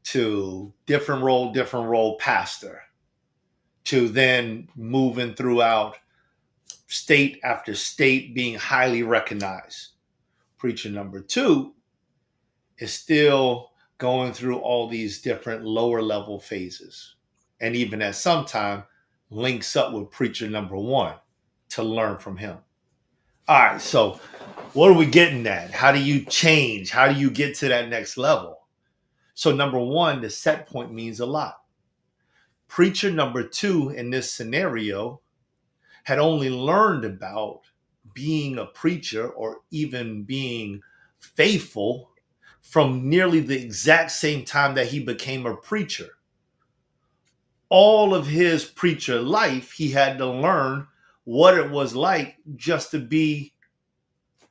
S1: to different role pastor, to then moving throughout state after state, being highly recognized. Preacher number two is still going through all these different lower level phases. And even at some time links up with preacher number one to learn from him. All right, so what are we getting at? How do you change? How do you get to that next level? So, number one, the set point means a lot. Preacher number two in this scenario had only learned about being a preacher or even being faithful from nearly the exact same time that he became a preacher. All of his preacher life, he had to learn what it was like just to be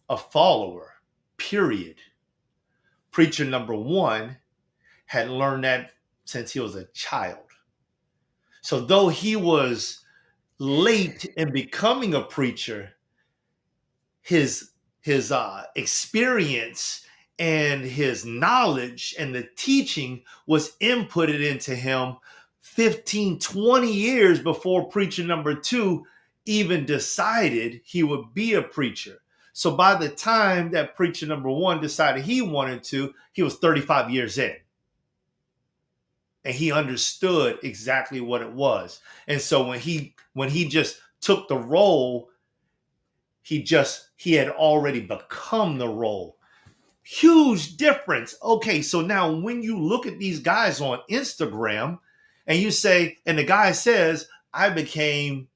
S1: a follower, period. Preacher number one had learned that since he was a child. So, though he was late in becoming a preacher, his experience and his knowledge and the teaching was inputted into him 15, 20 years before preacher number two even decided he would be a preacher. So by the time that preacher number one decided he wanted to, he was 35 years in. And he understood exactly what it was. And so when he just took the role, he had already become the role. Huge difference. Okay, so now when you look at these guys on Instagram and you say, and the guy says, I became,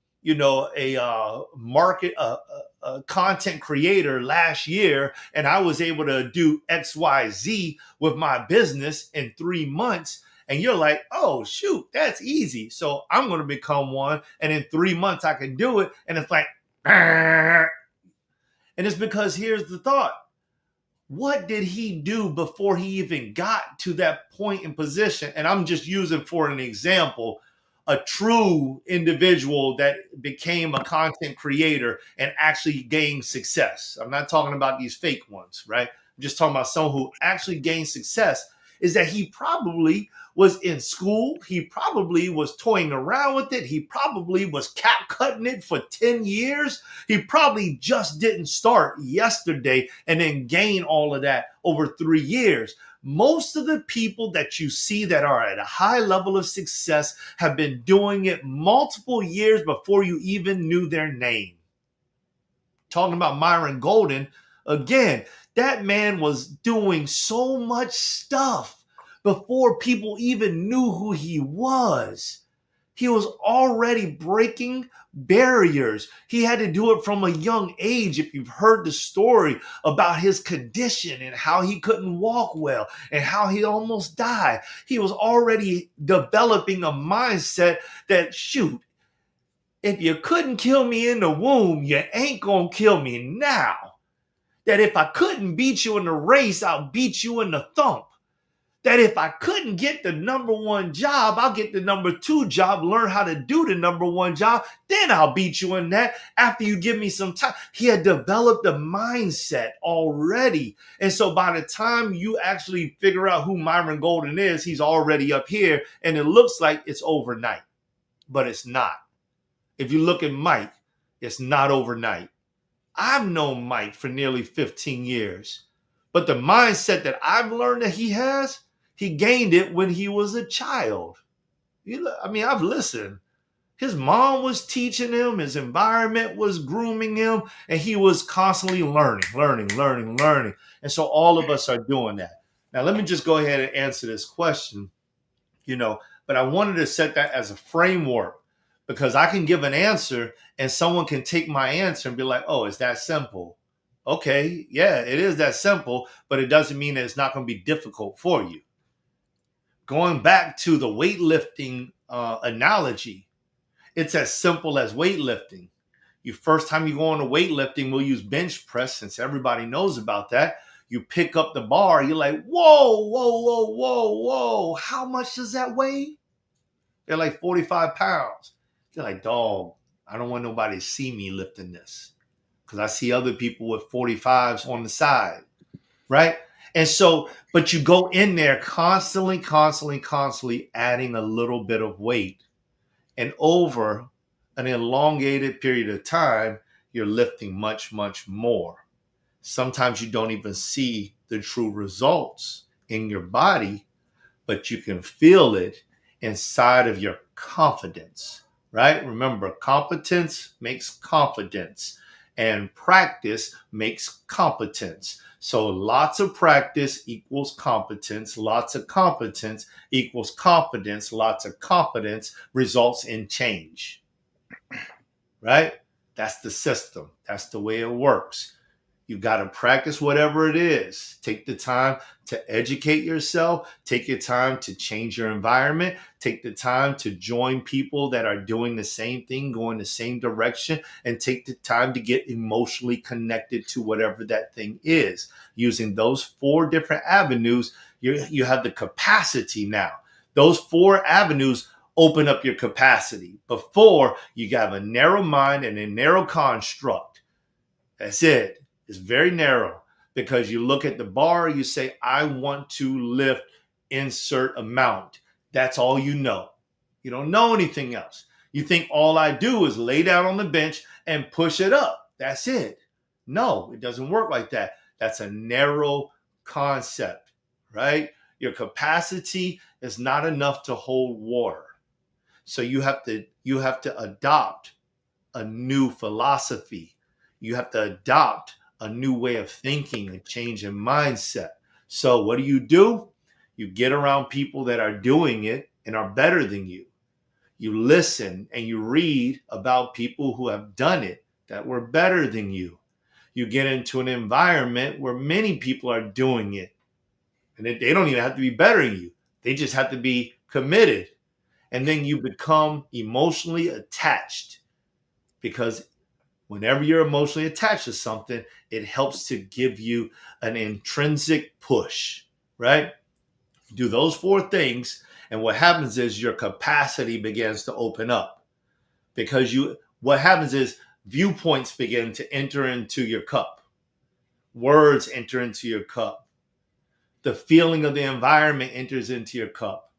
S1: a content creator last year, and I was able to do XYZ with my business in 3 months. And you're like, oh, shoot, that's easy. So I'm going to become one. And in 3 months, I can do it. And it's like, and it's because here's the thought. What did he do before he even got to that point in position? And I'm just using for an example, a true individual that became a content creator and actually gained success. I'm not talking about these fake ones, right? I'm just talking about someone who actually gained success. Is that he probably was in school. He probably was toying around with it. He probably was cap cutting it for 10 years. He probably just didn't start yesterday and then gain all of that over 3 years. Most of the people that you see that are at a high level of success have been doing it multiple years before you even knew their name. Talking about Myron Golden, again, that man was doing so much stuff before people even knew who he was. He was already breaking barriers. He had to do it from a young age. If you've heard the story about his condition and how he couldn't walk well and how he almost died, he was already developing a mindset that, shoot, if you couldn't kill me in the womb, you ain't gonna kill me now. That if I couldn't beat you in the race, I'll beat you in the thump. That if I couldn't get the number one job, I'll get the number two job, learn how to do the number one job, then I'll beat you in that after you give me some time. He had developed a mindset already. And so by the time you actually figure out who Myron Golden is, he's already up here, and it looks like it's overnight, but it's not. If you look at Mike, it's not overnight. I've known Mike for nearly 15 years, but the mindset that I've learned that he has, he gained it when he was a child. I've listened. His mom was teaching him, his environment was grooming him, and he was constantly learning. And so all of us are doing that. Now, let me just go ahead and answer this question, but I wanted to set that as a framework because I can give an answer and someone can take my answer and be like, oh, it's that simple. Okay, yeah, it is that simple, but it doesn't mean that it's not going to be difficult for you. going back to the weightlifting analogy, it's as simple as weightlifting. You first time you go on to weightlifting, we'll use bench press since everybody knows about that. You pick up the bar, you're like, whoa, whoa, whoa, whoa, whoa. How much does that weigh? They're like 45 pounds. You're like, dog, I don't want nobody to see me lifting this because I see other people with 45s on the side, right? And so, but you go in there constantly, constantly, constantly adding a little bit of weight. And over an elongated period of time, you're lifting much, much more. Sometimes you don't even see the true results in your body, but you can feel it inside of your confidence, right? Remember, competence makes confidence, and practice makes competence. So lots of practice equals competence, lots of competence equals confidence, lots of confidence results in change, right? That's the system, that's the way it works. You got to practice whatever it is. Take the time to educate yourself. Take your time to change your environment. Take the time to join people that are doing the same thing, going the same direction, and take the time to get emotionally connected to whatever that thing is. Using those four different avenues, you have the capacity now. Those four avenues open up your capacity. Before, you have a narrow mind and a narrow construct. That's it. It's very narrow because you look at the bar, you say, I want to lift insert amount. That's all you know. You don't know anything else. You think all I do is lay down on the bench and push it up. That's it. No, it doesn't work like that. That's a narrow concept, right? Your capacity is not enough to hold water. So you have to adopt a new philosophy. You have to adopt a new way of thinking, a change in mindset. So, what do? You get around people that are doing it and are better than you. You listen and you read about people who have done it that were better than you. You get into an environment where many people are doing it, and they don't even have to be better than you, they just have to be committed. And then you become emotionally attached because whenever you're emotionally attached to something, it helps to give you an intrinsic push, right? Do those four things, and what happens is your capacity begins to open up because what happens is viewpoints begin to enter into your cup, words enter into your cup, the feeling of the environment enters into your cup.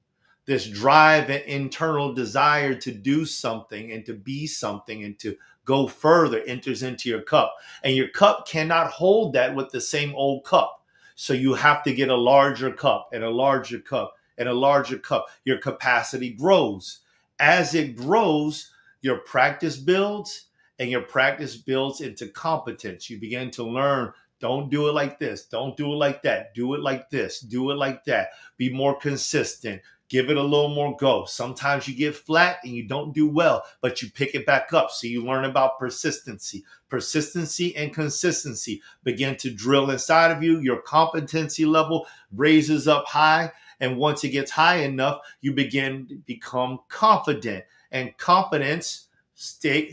S1: This drive and internal desire to do something and to be something and to go further enters into your cup. And your cup cannot hold that with the same old cup. So you have to get a larger cup and a larger cup and a larger cup. Your capacity grows. As it grows, your practice builds and your practice builds into competence. You begin to learn. Don't do it like this. Don't do it like that. Do it like this. Do it like that. Be more consistent. Give it a little more go. Sometimes you get flat and you don't do well, but you pick it back up. So you learn about persistency. Persistency and consistency begin to drill inside of you. Your competency level raises up high. And once it gets high enough, you begin to become confident. And confidence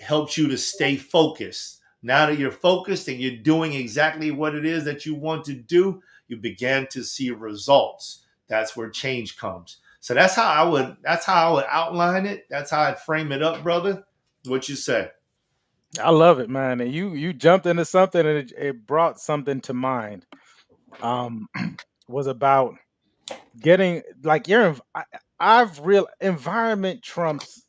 S1: helps you to stay focused. Now that you're focused and you're doing exactly what it is that you want to do, you begin to see results. That's where change comes. So that's how I would outline it. That's how I'd frame it up, brother. What you say?
S2: I love it, man. And you jumped into something and it brought something to mind. Um, was about getting like I've real environment trumps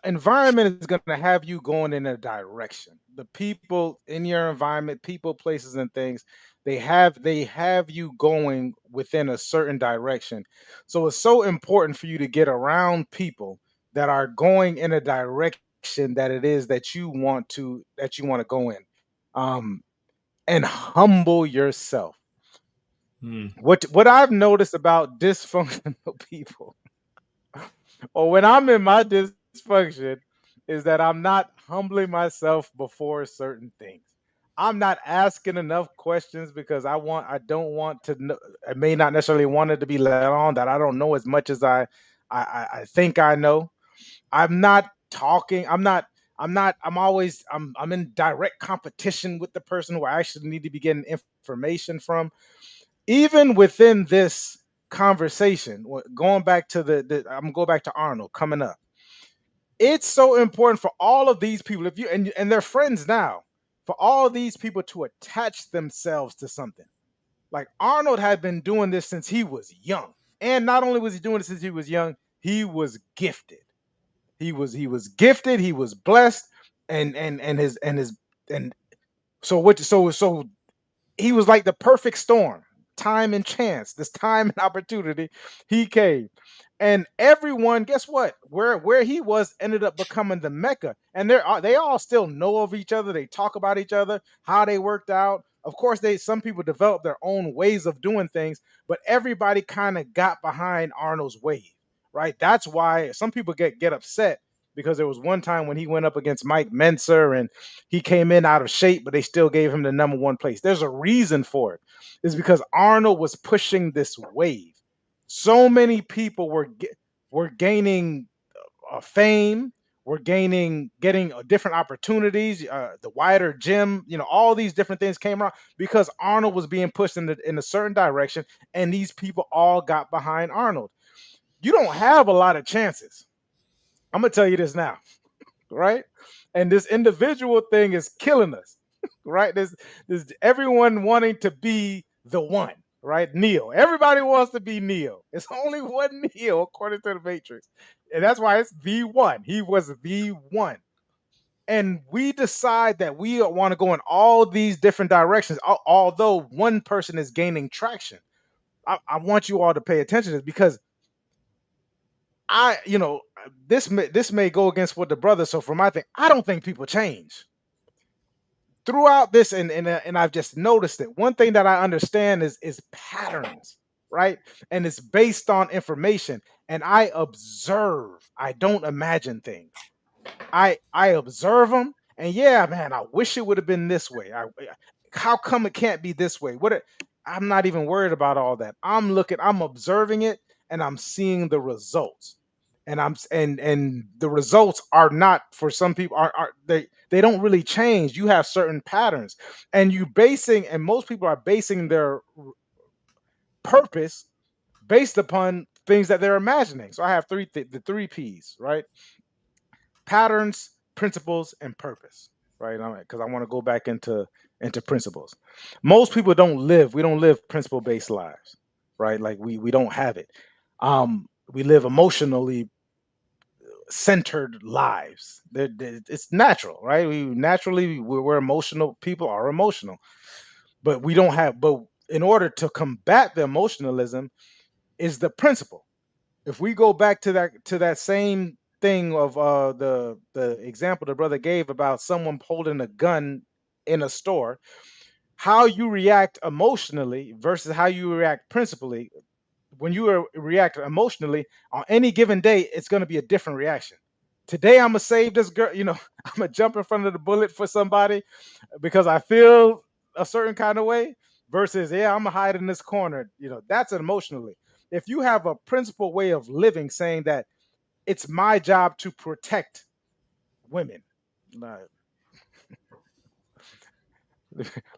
S2: environment is going to have you going in a direction. The people in your environment, people, places, and things, they have you going within a certain direction. So it's so important for you to get around people that are going in a direction that it is that you want to go in, um, and humble yourself.
S1: Hmm.
S2: What I've noticed about dysfunctional people, or when I'm in my dysfunction, is that I'm not humbling myself before certain things. I'm not asking enough questions because I don't want to know, I may not necessarily want it to be let on that I don't know as much as I think I know. I'm not talking. I'm always I'm in direct competition with the person who I actually need to be getting information from. Even within this conversation, going back to I'm gonna go back to Arnold coming up. It's so important for all of these people, if you and they're friends now, for all these people to attach themselves to something. Like Arnold had been doing this since he was young. And not only was he doing it since he was young, he was gifted. He was gifted, he was blessed, and and so he was like the perfect storm, time and chance, this time and opportunity. He came, and everyone, guess what? Where he was ended up becoming the mecca, and they all still know of each other. They talk about each other, how they worked out. Of course, they some people develop their own ways of doing things, but everybody kind of got behind Arnold's wave, right? That's why some people get upset because there was one time when he went up against Mike Menser and he came in out of shape, but they still gave him the number one place. There's a reason for it. It's because Arnold was pushing this wave. So many people were gaining fame, were getting different opportunities, the wider gym, all these different things came around because Arnold was being pushed in a certain direction, and these people all got behind Arnold. You don't have a lot of chances. I'm gonna tell you this now, right? And this individual thing is killing us, right? There's everyone wanting to be the one, right? Neo. Everybody wants to be Neo. It's only one Neo according to the Matrix, and that's why it's the one. He was the one. And we decide that we want to go in all these different directions, although one person is gaining traction. I want you all to pay attention to this because this may go against what the brother. So for my thing, I don't think people change throughout this, and I've just noticed it. One thing that I understand is patterns, right? And it's based on information. And I observe. I don't imagine things. I observe them, and yeah, man, I wish it would have been this way. How come it can't be this way? I'm not even worried about all that. I'm observing it, and I'm seeing the results. And and the results are not, for some people, are they don't really change. You have certain patterns, and most people are basing their purpose based upon things that they're imagining. So I have the three P's, right? Patterns, principles, and purpose. Right? Because I want to go back into principles. Most people we don't live principle based lives, right? Like we don't have it. We live emotionally centered lives. It's natural, right? We're emotional. People are emotional, but we don't have. But in order to combat the emotionalism, is the principle. If we go back to that same thing of the example the brother gave about someone holding a gun in a store, how you react emotionally versus how you react principally. When you react emotionally on any given day, it's going to be a different reaction. Today I'm gonna save this girl, I'm gonna jump in front of the bullet for somebody because I feel a certain kind of way, versus, yeah, I'm gonna hide in this corner. That's emotionally. If you have a principled way of living, saying that it's my job to protect women, uh,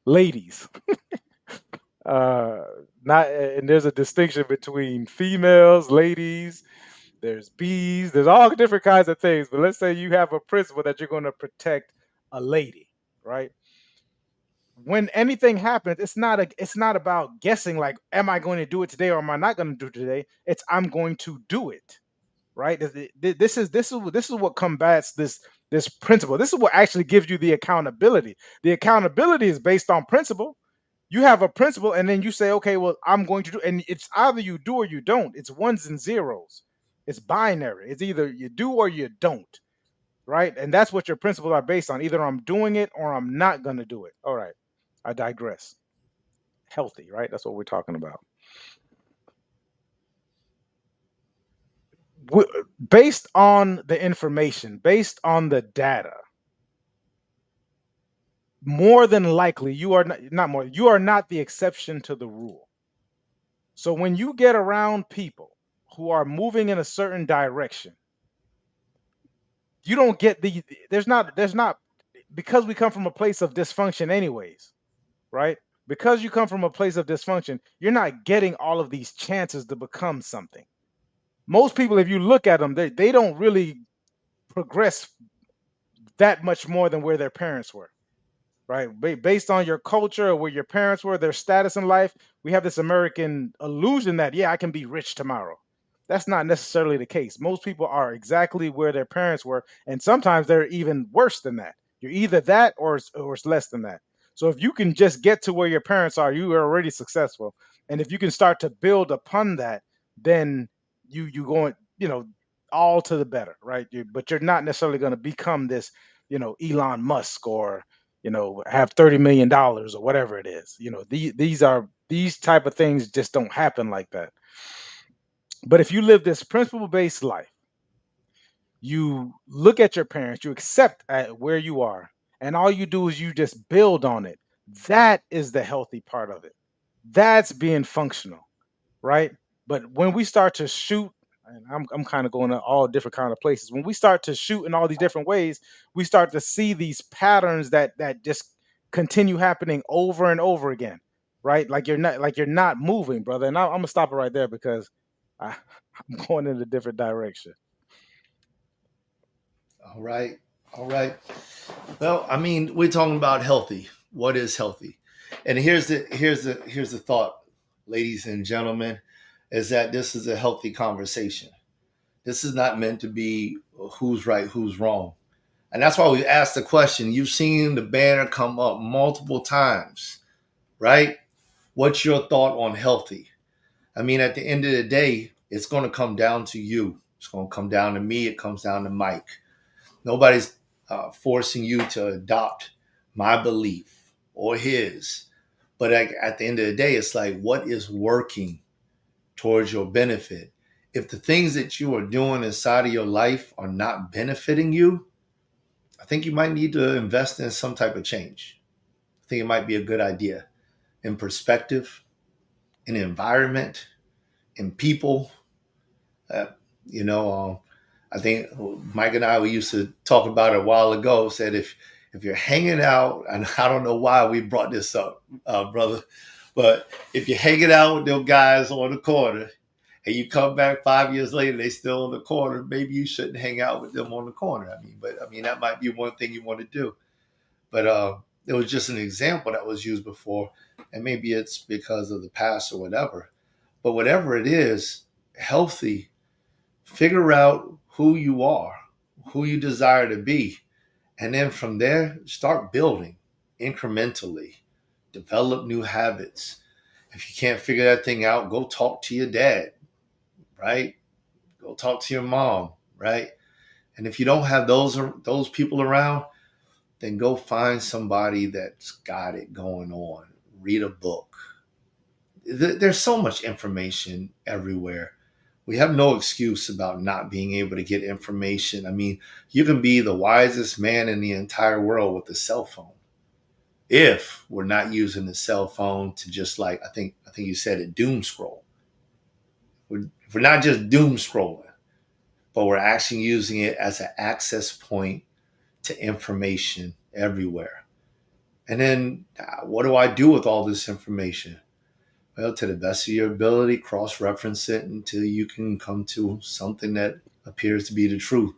S2: ladies, uh, not, and there's a distinction between females, ladies. There's bees. There's all different kinds of things. But let's say you have a principle that you're going to protect a lady, right? When anything happens, it's not about guessing like, am I going to do it today or am I not going to do it today? It's, I'm going to do it, right? This is what combats this principle. This is what actually gives you the accountability. The accountability is based on principle. You have a principle, and then you say, okay, well, I'm going to do, and it's either you do or you don't. It's ones and zeros. It's binary. It's either you do or you don't, right? And that's what your principles are based on. Either I'm doing it or I'm not going to do it. All right. I digress. Healthy, right? That's what we're talking about. Based on the information, based on the data, more than likely you are not more, you are not the exception to the rule. So when you get around people who are moving in a certain direction, you don't get there's not because we come from a place of dysfunction anyways, right? Because you come from a place of dysfunction, you're not getting all of these chances to become something. Most people, if you look at them, they don't really progress that much more than where their parents were, right? Based on your culture or where your parents were, their status in life, we have this American illusion that, yeah, I can be rich tomorrow. That's not necessarily the case. Most people are exactly where their parents were, and sometimes they're even worse than that. You're either that or it's less than that. So if you can just get to where your parents are, you are already successful. And if you can start to build upon that, then you going, all to the better, right? But you're not necessarily going to become this, Elon Musk, or have $30 million or whatever it is. These type of things just don't happen like that. But if you live this principle based life, you look at your parents, you accept at where you are, and all you do is you just build on it. That is the healthy part of it. That's being functional, right? But when we start to shoot, and I'm kind of going to all different kind of places. When we start to shoot in all these different ways, we start to see these patterns that just continue happening over and over again, right? Like you're not moving, brother. And I'm gonna stop it right there because I, I'm going in a different direction.
S1: All right. All right. Well, I mean, we're talking about healthy. What is healthy? And here's the thought, ladies and gentlemen, is that this is a healthy conversation. This is not meant to be who's right, who's wrong. And that's why we asked the question. You've seen the banner come up multiple times, right? What's your thought on healthy? I mean, at the end of the day, it's going to come down to you. It's going to come down to me. It comes down to Mike. Nobody's forcing you to adopt my belief or his. But at the end of the day, it's like, what is working towards your benefit? If the things that you are doing inside of your life are not benefiting you, I think you might need to invest in some type of change. I think it might be a good idea in perspective, in environment, in people. Uh, you know, I think Mike and I, we used to talk about it a while ago. Said if you're hanging out, and I don't know why we brought this up, brother, but if you're hanging out with those guys on the corner and you come back 5 years later, they still on the corner, maybe you shouldn't hang out with them on the corner. I mean that might be one thing you want to do. But it was just an example that was used before, and maybe it's because of the past or whatever. But whatever it is, healthy, figure out who you are, who you desire to be, and then from there, start building incrementally, develop new habits. If you can't figure that thing out, go talk to your dad, right? Go talk to your mom, right? And if you don't have those people around, then go find somebody that's got it going on. Read a book. There's so much information everywhere. We have no excuse about not being able to get information. I mean, you can be the wisest man in the entire world with a cell phone if we're not using the cell phone to just like I think you said it, doom scroll. We're not just doom scrolling, but we're actually using it as an access point to information everywhere. And then what do I do with all this information? Well, to the best of your ability, cross reference it until you can come to something that appears to be the truth.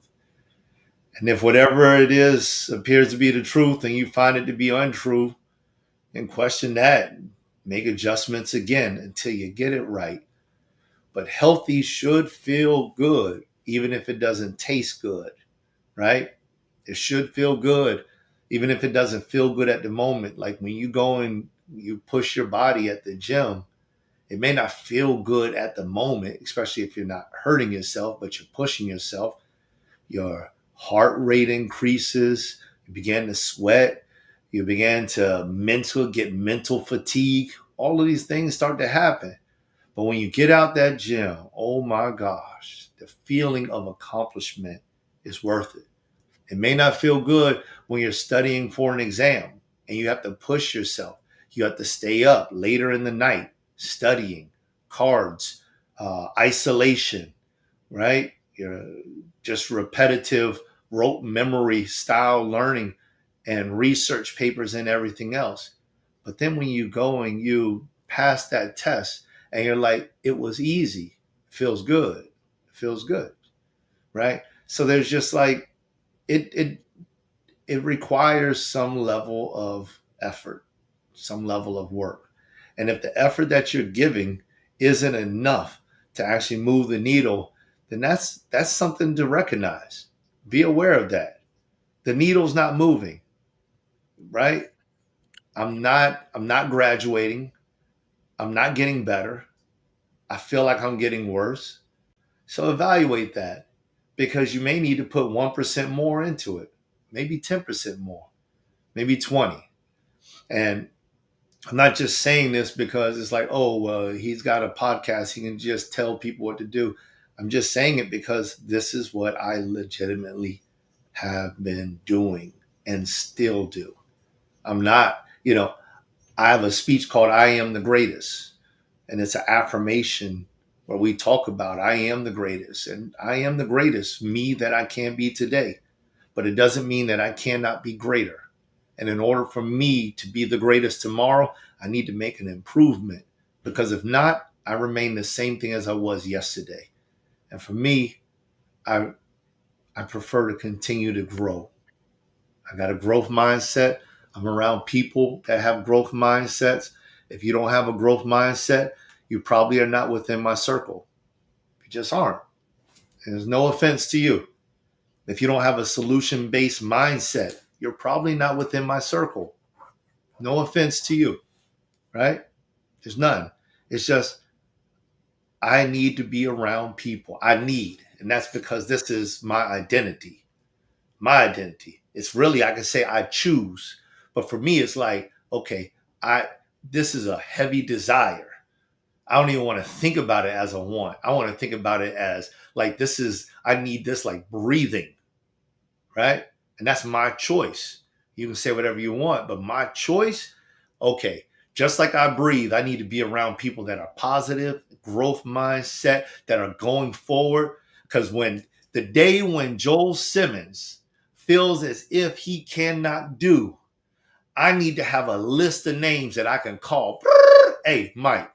S1: And if whatever it is appears to be the truth and you find it to be untrue, then question that. Make adjustments again until you get it right. But healthy should feel good, even if it doesn't taste good, right? It should feel good, even if it doesn't feel good at the moment. Like when you go and you push your body at the gym, it may not feel good at the moment, especially if you're not hurting yourself, but you're pushing yourself. Your heart rate increases. You begin to sweat. You begin to get mental fatigue. All of these things start to happen. But when you get out that gym, oh my gosh, the feeling of accomplishment is worth it. It may not feel good when you're studying for an exam. and you have to push yourself. You have to stay up later in the night studying, cards, isolation, right? You're just repetitive rote memory style learning and research papers and everything else. But then when you go and you pass that test and you're like, it was easy, it feels good, it feels good, right? So there's just like it it requires some level of effort, some level of work. And if the effort that you're giving isn't enough to actually move the needle, then that's something to recognize. Be aware of that. The needle's not moving, right? I'm not graduating. I'm not getting better. I feel like I'm getting worse. So evaluate that because you may need to put 1% more into it, maybe 10% more, maybe 20. And I'm not just saying this because it's like, oh, well, he's got a podcast. He can just tell people what to do. I'm just saying it because this is what I legitimately have been doing and still do. I'm not, I have a speech called I Am the Greatest. And it's an affirmation where we talk about I am the greatest and I am the greatest me that I can be today. But it doesn't mean that I cannot be greater. And in order for me to be the greatest tomorrow, I need to make an improvement because if not, I remain the same thing as I was yesterday. And for me, I I prefer to continue to grow. I got a growth mindset. I'm around people that have growth mindsets. If you don't have a growth mindset, you probably are not within my circle. You just aren't. And there's no offense to you. If you don't have a solution based mindset, you're probably not within my circle. No offense to you, right? There's none. It's just, I need to be around people. I need. And that's because this is my identity. My identity. It's really, I can say I choose. But for me, it's like, okay, I this is a heavy desire. I don't even want to think about it as a want. I want to think about it as like I need this like breathing, right? And that's my choice. You can say whatever you want, but my choice, okay, just like I breathe, I need to be around people that are positive, growth mindset, that are going forward. Because when the day when Joel Simmons feels as if he cannot do, I need to have a list of names that I can call. Hey, Mike,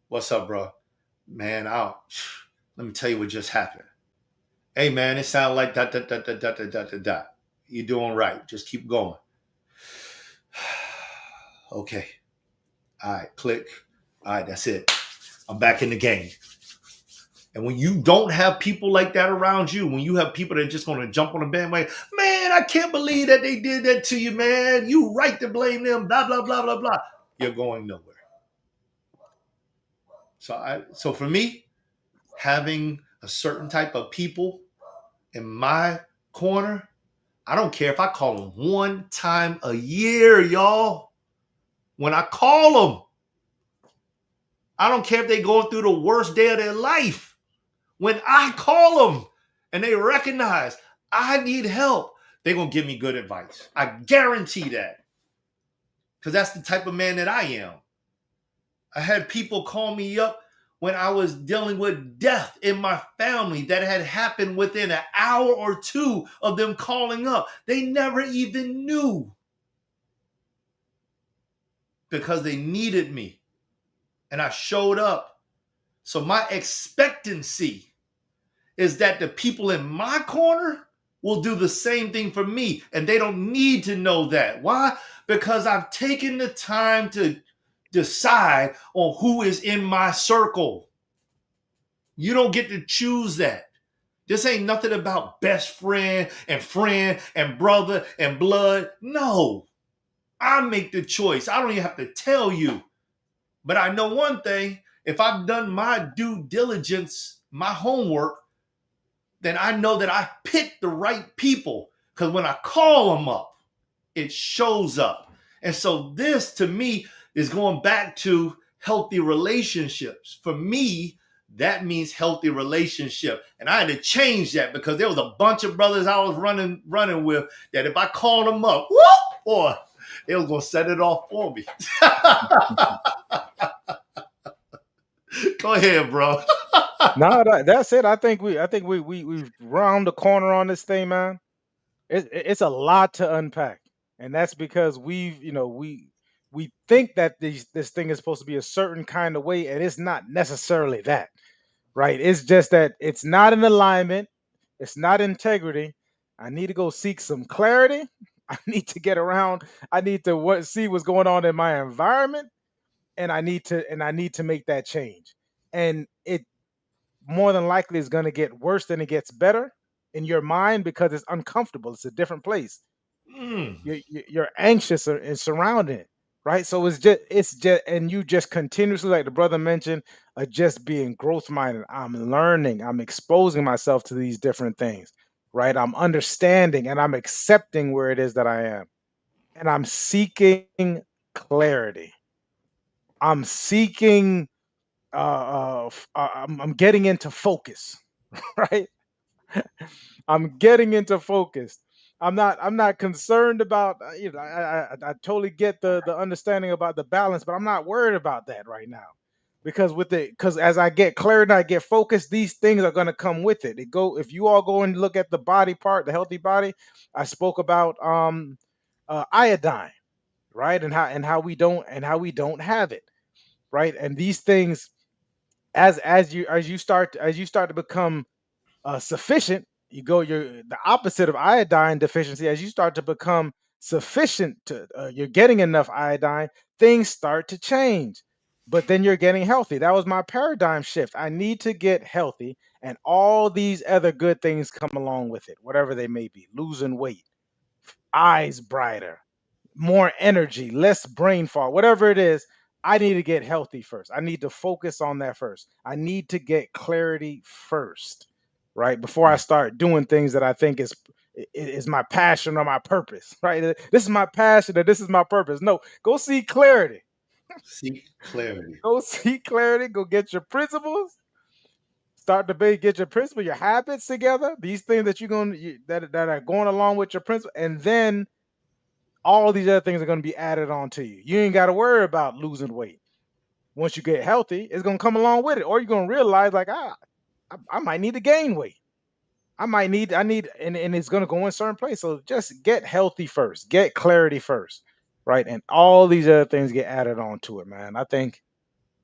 S1: what's up, bro? Man, let me tell you what just happened. Hey, man, it sounded like dot, dot, dot, dot, dot, dot, dot, dot, dot. You're doing right. Just keep going. Okay. All right, click. All right, that's it. I'm back in the game. And when you don't have people like that around you, when you have people that are just going to jump on the bandwagon, man, I can't believe that they did that to you, man. You right to blame them, blah, blah, blah, blah, blah. You're going nowhere. So for me, having a certain type of people in my corner, I don't care if I call them one time a year, y'all. When I call them, I don't care if they're going through the worst day of their life. When I call them and they recognize I need help, they're going to give me good advice. I guarantee that. Because that's the type of man that I am. I had people call me up when I was dealing with death in my family that had happened within an hour or two of them calling up. They never even knew because they needed me. And I showed up. So my expectancy is that the people in my corner will do the same thing for me. And they don't need to know that. Why? Because I've taken the time to decide on who is in my circle. You don't get to choose that. This ain't nothing about best friend and brother and blood. No, I make the choice. I don't even have to tell you. But I know one thing, if I've done my due diligence, my homework, then I know that I picked the right people. Because when I call them up, it shows up. And so this to me is going back to healthy relationships. For me, that means healthy relationship. And I had to change that because there was a bunch of brothers I was running with that if I called them up, whoop, boy, It was gonna set it off for me. Go ahead, bro.
S2: No, that's it. I think we've round the corner on this thing, man. It's a lot to unpack, and that's because we think that this thing is supposed to be a certain kind of way, and it's not necessarily that, right? It's just that it's not in alignment, it's not integrity. I need to go seek some clarity. I need to get around. I need to see what's going on in my environment, and I need to make that change. And it more than likely is going to get worse than it gets better in your mind because it's uncomfortable. It's a different place.
S1: Mm.
S2: You're anxious and surrounding it, right? So it's just and you just continuously, like the brother mentioned, just being growth minded. I'm learning. I'm exposing myself to these different things, right? I'm understanding and I'm accepting where it is that I am, and I'm seeking clarity. I'm seeking. I'm getting into focus, right? I'm getting into focus. I'm not concerned about I totally get the understanding about the balance, but I'm not worried about that right now. Because as I get clarity and I get focused, these things are going to come with it. It go If you all go and look at the body part, the healthy body, I spoke about iodine, right? And how we don't have it, right? And these things, as you start to become sufficient, you're the opposite of iodine deficiency. As you start to become sufficient to you're getting enough iodine, things start to change, but then you're getting healthy. That was my paradigm shift. I need to get healthy, and all these other good things come along with it, whatever they may be: losing weight, eyes brighter, more energy, less brain fog, whatever it is. I need to get healthy first. I need to focus on that first. I need to get clarity first, right? Before I start doing things that I think is my passion or my purpose, right? This is my passion or this is my purpose. No, go seek clarity.
S1: Seek clarity.
S2: Go seek clarity. Go get your principles. Start to get your principles, your habits together. These things that that are going along with your principle, and then all these other things are going to be added on to you. You ain't got to worry about losing weight. Once you get healthy, it's going to come along with it. Or you're going to realize, like, I might need to gain weight. And it's going to go in certain place. So just get healthy first, get clarity first, right? And all these other things get added on to it, man. I think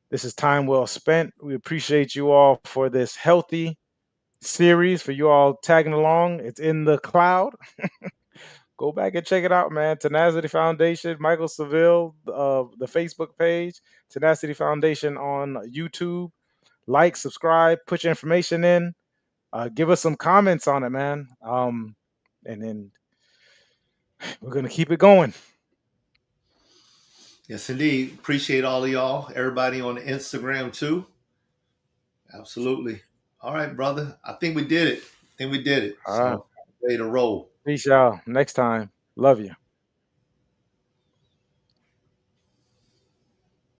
S2: this is time well spent. We appreciate you all for this healthy series, for you all tagging along. It's in the cloud. Go back and check it out, man. Tenacity Foundation, Michael Seville, the Facebook page, Tenacity Foundation on YouTube. Like, subscribe, put your information in. Give us some comments on it, man. And then we're gonna keep it going.
S1: Yes, indeed. Appreciate all of y'all. Everybody on the Instagram too. Absolutely. All right, brother. I think we did it. I think we did it.
S2: All right.
S1: So ready to roll.
S2: Peace, y'all. Next time. Love you.